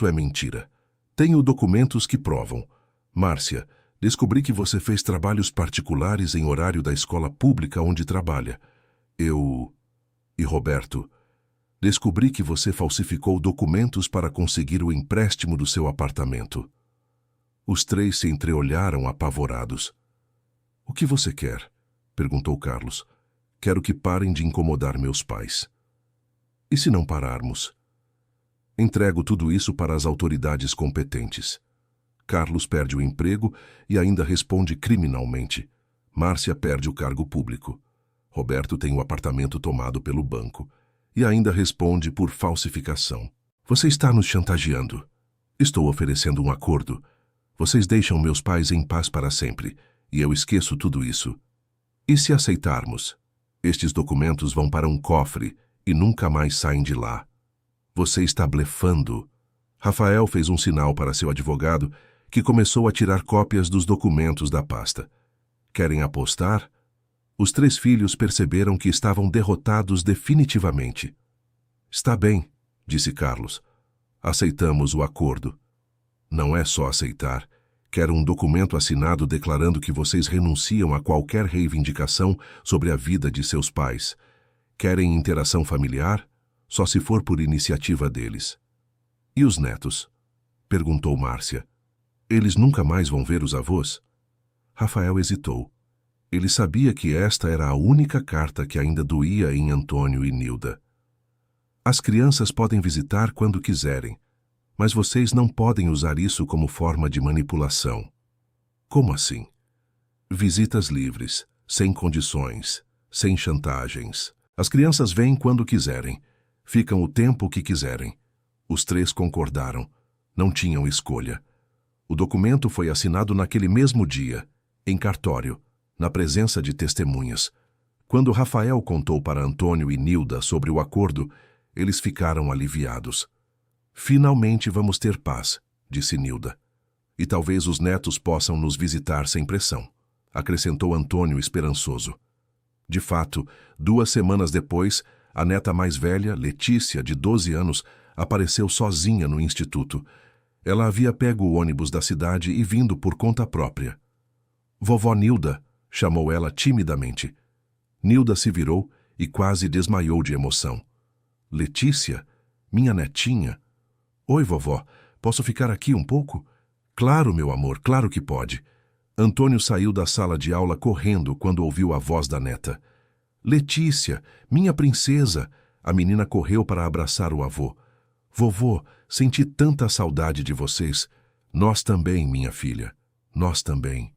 é mentira. Tenho documentos que provam. Márcia, descobri que você fez trabalhos particulares em horário da escola pública onde trabalha. E Roberto, descobri que você falsificou documentos para conseguir o empréstimo do seu apartamento. Os 3 se entreolharam apavorados. O que você quer? Perguntou Carlos. Quero que parem de incomodar meus pais. E se não pararmos? Entrego tudo isso para as autoridades competentes. Carlos perde o emprego e ainda responde criminalmente. Márcia perde o cargo público. Roberto tem o apartamento tomado pelo banco e ainda responde por falsificação. Você está nos chantageando. Estou oferecendo um acordo. Vocês deixam meus pais em paz para sempre e eu esqueço tudo isso. E se aceitarmos? Estes documentos vão para um cofre e nunca mais saem de lá. Você está blefando. Rafael fez um sinal para seu advogado, que começou a tirar cópias dos documentos da pasta. Querem apostar? Os 3 filhos perceberam que estavam derrotados definitivamente. Está bem, disse Carlos. Aceitamos o acordo. Não é só aceitar. Quero um documento assinado declarando que vocês renunciam a qualquer reivindicação sobre a vida de seus pais. Querem interação familiar? Só se for por iniciativa deles. E os netos? Perguntou Márcia. Eles nunca mais vão ver os avós? Rafael hesitou. Ele sabia que esta era a única carta que ainda doía em Antônio e Nilda. As crianças podem visitar quando quiserem, mas vocês não podem usar isso como forma de manipulação. Como assim? Visitas livres, sem condições, sem chantagens. As crianças vêm quando quiserem, ficam o tempo que quiserem. Os 3 concordaram. Não tinham escolha. O documento foi assinado naquele mesmo dia, em cartório, na presença de testemunhas. Quando Rafael contou para Antônio e Nilda sobre o acordo, eles ficaram aliviados. Finalmente vamos ter paz, disse Nilda. E talvez os netos possam nos visitar sem pressão, acrescentou Antônio esperançoso. De fato, 2 semanas depois, a neta mais velha, Letícia, de 12 anos, apareceu sozinha no instituto. Ela havia pego o ônibus da cidade e vindo por conta própria. Vovó Nilda, chamou ela timidamente. Nilda se virou e quase desmaiou de emoção. Letícia? Minha netinha? Oi, vovó, posso ficar aqui um pouco? Claro, meu amor, claro que pode. Antônio saiu da sala de aula correndo quando ouviu a voz da neta. Letícia, minha princesa! A menina correu para abraçar o avô. Vovô, senti tanta saudade de vocês. Nós também, minha filha. Nós também.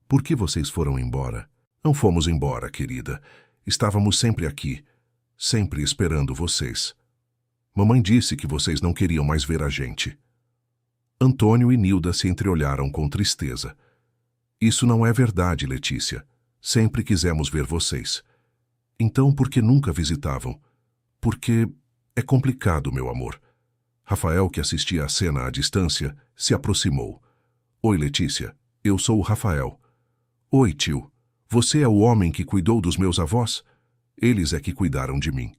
Por que vocês foram embora? Não fomos embora, querida. Estávamos sempre aqui, sempre esperando vocês. Mamãe disse que vocês não queriam mais ver a gente. Antônio e Nilda se entreolharam com tristeza. Isso não é verdade, Letícia. Sempre quisemos ver vocês. Então, por que nunca visitavam? Porque é complicado, meu amor. Rafael, que assistia à cena à distância, se aproximou. Oi, Letícia. Eu sou o Rafael. Oi, tio. Você é o homem que cuidou dos meus avós? Eles é que cuidaram de mim.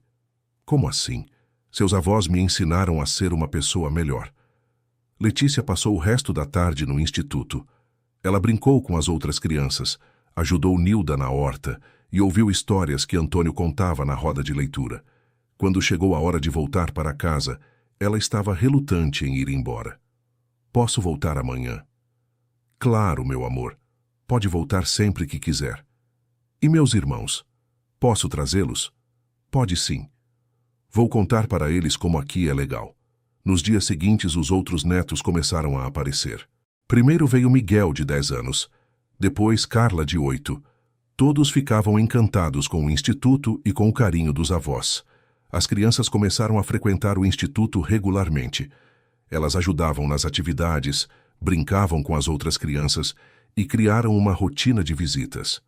Como assim? Seus avós me ensinaram a ser uma pessoa melhor. Letícia passou o resto da tarde no instituto. Ela brincou com as outras crianças, ajudou Nilda na horta e ouviu histórias que Antônio contava na roda de leitura. Quando chegou a hora de voltar para casa, ela estava relutante em ir embora. Posso voltar amanhã? Claro, meu amor. Pode voltar sempre que quiser. E meus irmãos? Posso trazê-los? Pode sim. Vou contar para eles como aqui é legal. Nos dias seguintes, os outros netos começaram a aparecer. Primeiro veio Miguel, de 10 anos. Depois Carla, de 8. Todos ficavam encantados com o instituto e com o carinho dos avós. As crianças começaram a frequentar o instituto regularmente. Elas ajudavam nas atividades, brincavam com as outras crianças e criaram uma rotina de visitas.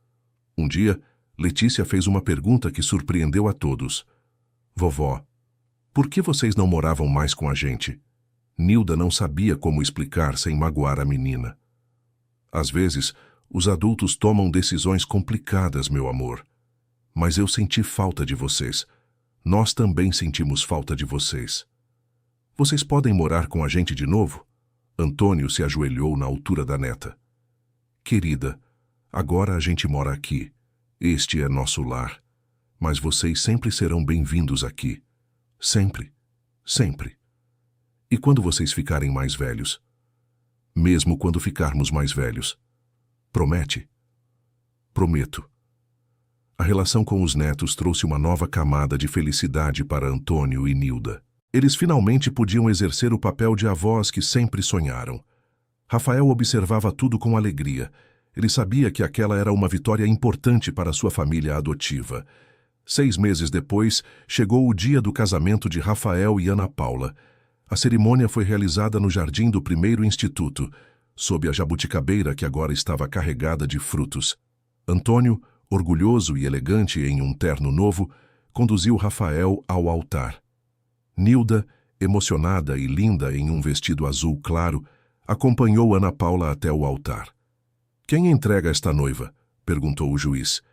Um dia, Letícia fez uma pergunta que surpreendeu a todos. Vovó, por que vocês não moravam mais com a gente? Nilda não sabia como explicar sem magoar a menina. Às vezes, os adultos tomam decisões complicadas, meu amor. Mas eu senti falta de vocês. Nós também sentimos falta de vocês. Vocês podem morar com a gente de novo? Antônio se ajoelhou na altura da neta. Querida, agora a gente mora aqui. Este é nosso lar. Mas vocês sempre serão bem-vindos aqui. Sempre. Sempre. E quando vocês ficarem mais velhos? Mesmo quando ficarmos mais velhos. Promete? Prometo. A relação com os netos trouxe uma nova camada de felicidade para Antônio e Nilda. Eles finalmente podiam exercer o papel de avós que sempre sonharam. Rafael observava tudo com alegria. Ele sabia que aquela era uma vitória importante para sua família adotiva. 6 meses depois, chegou o dia do casamento de Rafael e Ana Paula. A cerimônia foi realizada no jardim do primeiro instituto, sob a jabuticabeira que agora estava carregada de frutos. Antônio, orgulhoso e elegante em um terno novo, conduziu Rafael ao altar. Nilda, emocionada e linda em um vestido azul claro, acompanhou Ana Paula até o altar. Quem entrega esta noiva? Perguntou o juiz.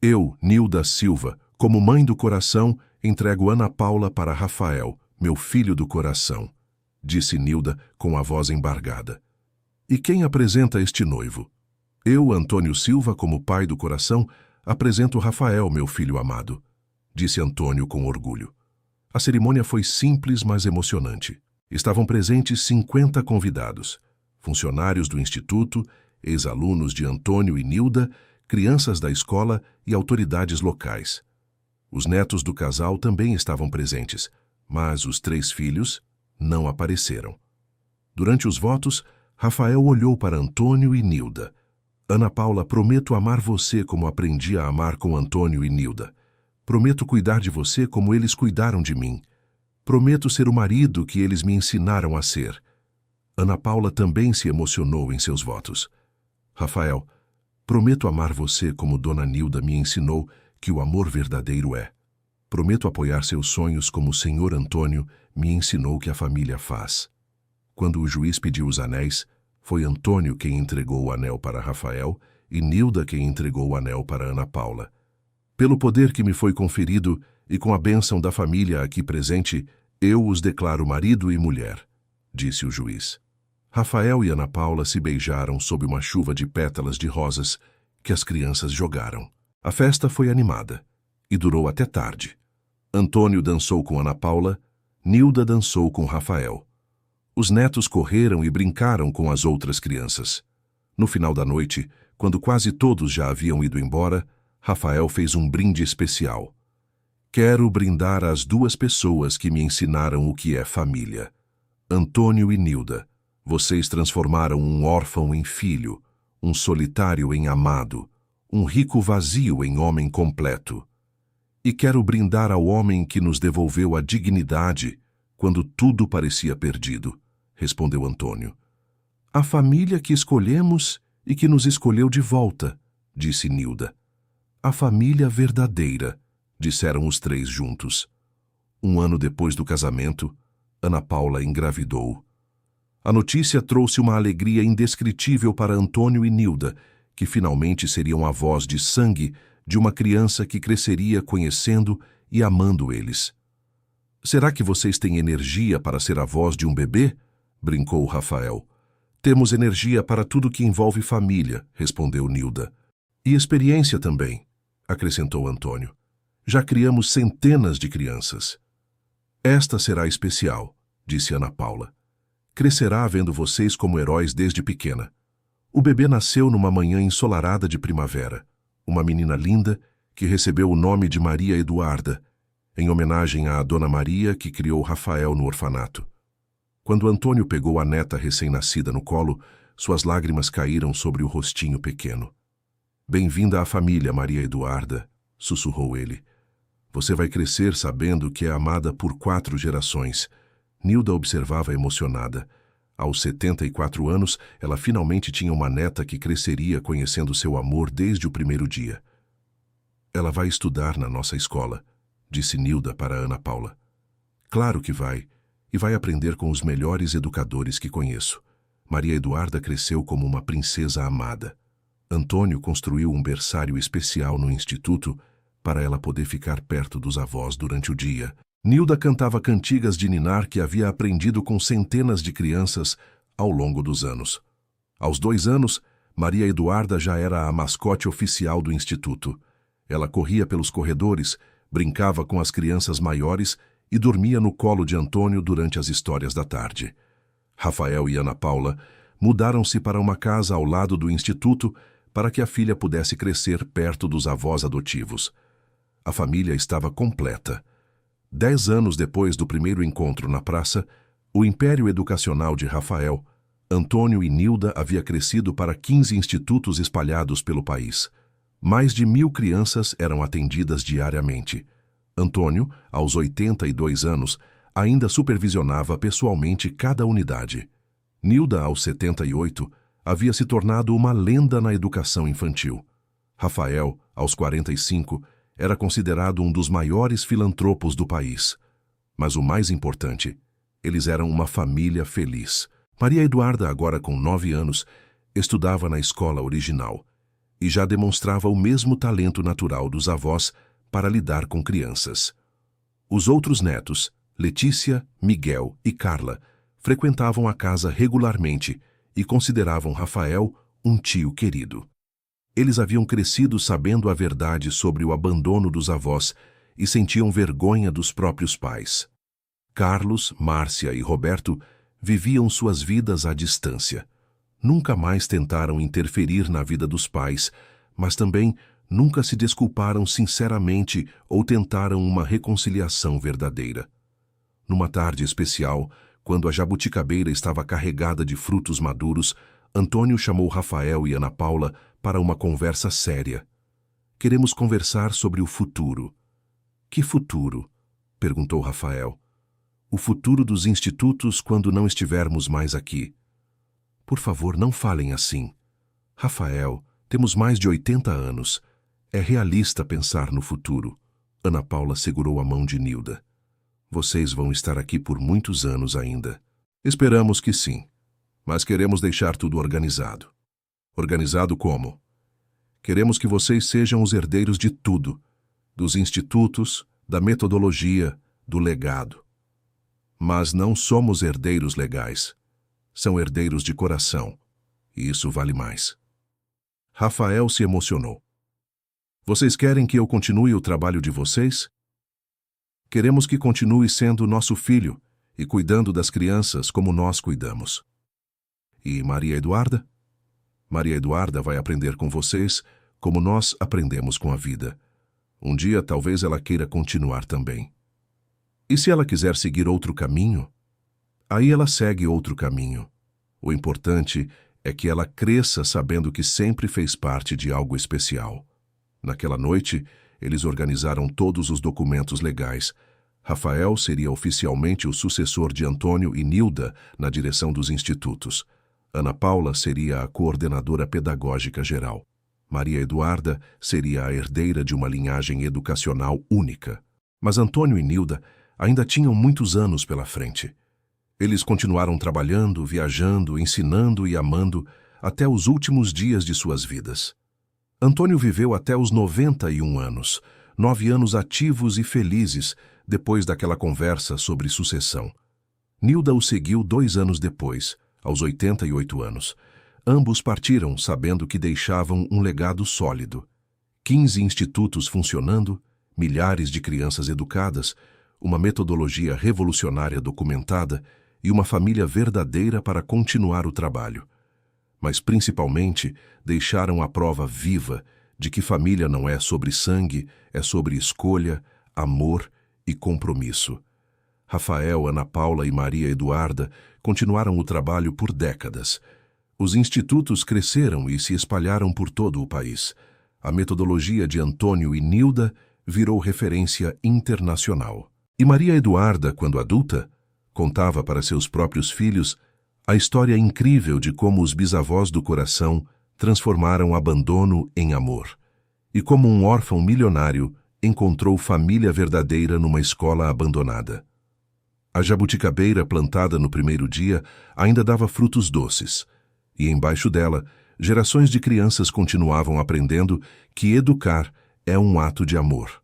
Eu, Nilda Silva, como mãe do coração, entrego Ana Paula para Rafael, meu filho do coração, disse Nilda com a voz embargada. E quem apresenta este noivo? Eu, Antônio Silva, como pai do coração, apresento Rafael, meu filho amado, disse Antônio com orgulho. A cerimônia foi simples, mas emocionante. Estavam presentes 50 convidados, funcionários do instituto, ex-alunos de Antônio e Nilda, crianças da escola e autoridades locais. Os netos do casal também estavam presentes, mas os 3 filhos não apareceram. Durante os votos, Rafael olhou para Antônio e Nilda. Ana Paula, prometo amar você como aprendi a amar com Antônio e Nilda. Prometo cuidar de você como eles cuidaram de mim. Prometo ser o marido que eles me ensinaram a ser. Ana Paula também se emocionou em seus votos. Rafael, prometo amar você como Dona Nilda me ensinou que o amor verdadeiro é. Prometo apoiar seus sonhos como o Senhor Antônio me ensinou que a família faz. Quando o juiz pediu os anéis, foi Antônio quem entregou o anel para Rafael e Nilda quem entregou o anel para Ana Paula. Pelo poder que me foi conferido e com a bênção da família aqui presente, eu os declaro marido e mulher, disse o juiz. Rafael e Ana Paula se beijaram sob uma chuva de pétalas de rosas que as crianças jogaram. A festa foi animada e durou até tarde. Antônio dançou com Ana Paula, Nilda dançou com Rafael. Os netos correram e brincaram com as outras crianças. No final da noite, quando quase todos já haviam ido embora, Rafael fez um brinde especial. Quero brindar às duas pessoas que me ensinaram o que é família. Antônio e Nilda, vocês transformaram um órfão em filho, um solitário em amado, um rico vazio em homem completo. E quero brindar ao homem que nos devolveu a dignidade quando tudo parecia perdido, respondeu Antônio. A família que escolhemos e que nos escolheu de volta, disse Nilda. A família verdadeira, disseram os três juntos. 1 ano depois do casamento, Ana Paula engravidou. A notícia trouxe uma alegria indescritível para Antônio e Nilda, que finalmente seriam avós de sangue de uma criança que cresceria conhecendo e amando eles. Será que vocês têm energia para ser avós de um bebê? Brincou Rafael. Temos energia para tudo que envolve família, respondeu Nilda. E experiência também, acrescentou Antônio. Já criamos centenas de crianças. Esta será especial, disse Ana Paula. Crescerá vendo vocês como heróis desde pequena. O bebê nasceu numa manhã ensolarada de primavera. Uma menina linda que recebeu o nome de Maria Eduarda, em homenagem à Dona Maria que criou Rafael no orfanato. Quando Antônio pegou a neta recém-nascida no colo, suas lágrimas caíram sobre o rostinho pequeno. Bem-vinda à família, Maria Eduarda, sussurrou ele. Você vai crescer sabendo que é amada por 4 gerações. Nilda observava emocionada. Aos 74 anos, ela finalmente tinha uma neta que cresceria conhecendo seu amor desde o primeiro dia. Ela vai estudar na nossa escola, disse Nilda para Ana Paula. Claro que vai, e vai aprender com os melhores educadores que conheço. Maria Eduarda cresceu como uma princesa amada. Antônio construiu um berçário especial no instituto para ela poder ficar perto dos avós durante o dia. Nilda cantava cantigas de ninar que havia aprendido com centenas de crianças ao longo dos anos. Aos 2 anos, Maria Eduarda já era a mascote oficial do instituto. Ela corria pelos corredores, brincava com as crianças maiores e dormia no colo de Antônio durante as histórias da tarde. Rafael e Ana Paula mudaram-se para uma casa ao lado do instituto para que a filha pudesse crescer perto dos avós adotivos. A família estava completa. 10 anos depois do primeiro encontro na praça, o império educacional de Rafael, Antônio e Nilda havia crescido para 15 institutos espalhados pelo país. Mais de 1.000 crianças eram atendidas diariamente. Antônio, aos 82 anos, ainda supervisionava pessoalmente cada unidade. Nilda, aos 78, havia se tornado uma lenda na educação infantil. Rafael, aos 45, era considerado um dos maiores filantropos do país. Mas o mais importante, eles eram uma família feliz. Maria Eduarda, agora com 9 anos, estudava na escola original e já demonstrava o mesmo talento natural dos avós para lidar com crianças. Os outros netos, Letícia, Miguel e Carla, frequentavam a casa regularmente e consideravam Rafael um tio querido. Eles haviam crescido sabendo a verdade sobre o abandono dos avós e sentiam vergonha dos próprios pais. Carlos, Márcia e Roberto viviam suas vidas à distância. Nunca mais tentaram interferir na vida dos pais, mas também nunca se desculparam sinceramente ou tentaram uma reconciliação verdadeira. Numa tarde especial, quando a jabuticabeira estava carregada de frutos maduros, Antônio chamou Rafael e Ana Paula para uma conversa séria. Queremos conversar sobre o futuro. Que futuro? Perguntou Rafael. O futuro dos institutos quando não estivermos mais aqui. Por favor, não falem assim. Rafael, temos mais de 80 anos. É realista pensar no futuro. Ana Paula segurou a mão de Nilda. Vocês vão estar aqui por muitos anos ainda. Esperamos que sim. Mas queremos deixar tudo organizado. Organizado como? Queremos que vocês sejam os herdeiros de tudo, dos institutos, da metodologia, do legado. Mas não somos herdeiros legais. São herdeiros de coração, e isso vale mais. Rafael se emocionou. Vocês querem que eu continue o trabalho de vocês? Queremos que continue sendo nosso filho e cuidando das crianças como nós cuidamos. E Maria Eduarda? Maria Eduarda vai aprender com vocês como nós aprendemos com a vida. Um dia talvez ela queira continuar também. E se ela quiser seguir outro caminho? Aí ela segue outro caminho. O importante é que ela cresça sabendo que sempre fez parte de algo especial. Naquela noite, eles organizaram todos os documentos legais. Rafael seria oficialmente o sucessor de Antônio e Nilda na direção dos institutos. Ana Paula seria a coordenadora pedagógica geral. Maria Eduarda seria a herdeira de uma linhagem educacional única. Mas Antônio e Nilda ainda tinham muitos anos pela frente. Eles continuaram trabalhando, viajando, ensinando e amando até os últimos dias de suas vidas. Antônio viveu até os 91 anos, 9 anos ativos e felizes depois daquela conversa sobre sucessão. Nilda o seguiu 2 anos depois, aos 88 anos. Ambos partiram sabendo que deixavam um legado sólido. 15 institutos funcionando, milhares de crianças educadas, uma metodologia revolucionária documentada e uma família verdadeira para continuar o trabalho. Mas, principalmente, deixaram a prova viva de que família não é sobre sangue, é sobre escolha, amor e compromisso. Rafael, Ana Paula e Maria Eduarda continuaram o trabalho por décadas. Os institutos cresceram e se espalharam por todo o país. A metodologia de Antônio e Nilda virou referência internacional. E Maria Eduarda, quando adulta, contava para seus próprios filhos a história incrível de como os bisavós do coração transformaram abandono em amor, e como um órfão milionário encontrou família verdadeira numa escola abandonada. A jabuticabeira plantada no primeiro dia ainda dava frutos doces, e embaixo dela, gerações de crianças continuavam aprendendo que educar é um ato de amor.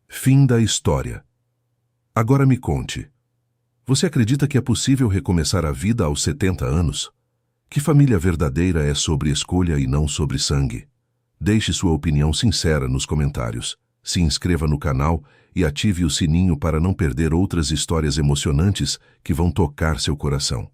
Fim da história. Agora me conte. Você acredita que é possível recomeçar a vida aos 70 anos? Que família verdadeira é sobre escolha e não sobre sangue? Deixe sua opinião sincera nos comentários. Se inscreva no canal e ative o sininho para não perder outras histórias emocionantes que vão tocar seu coração.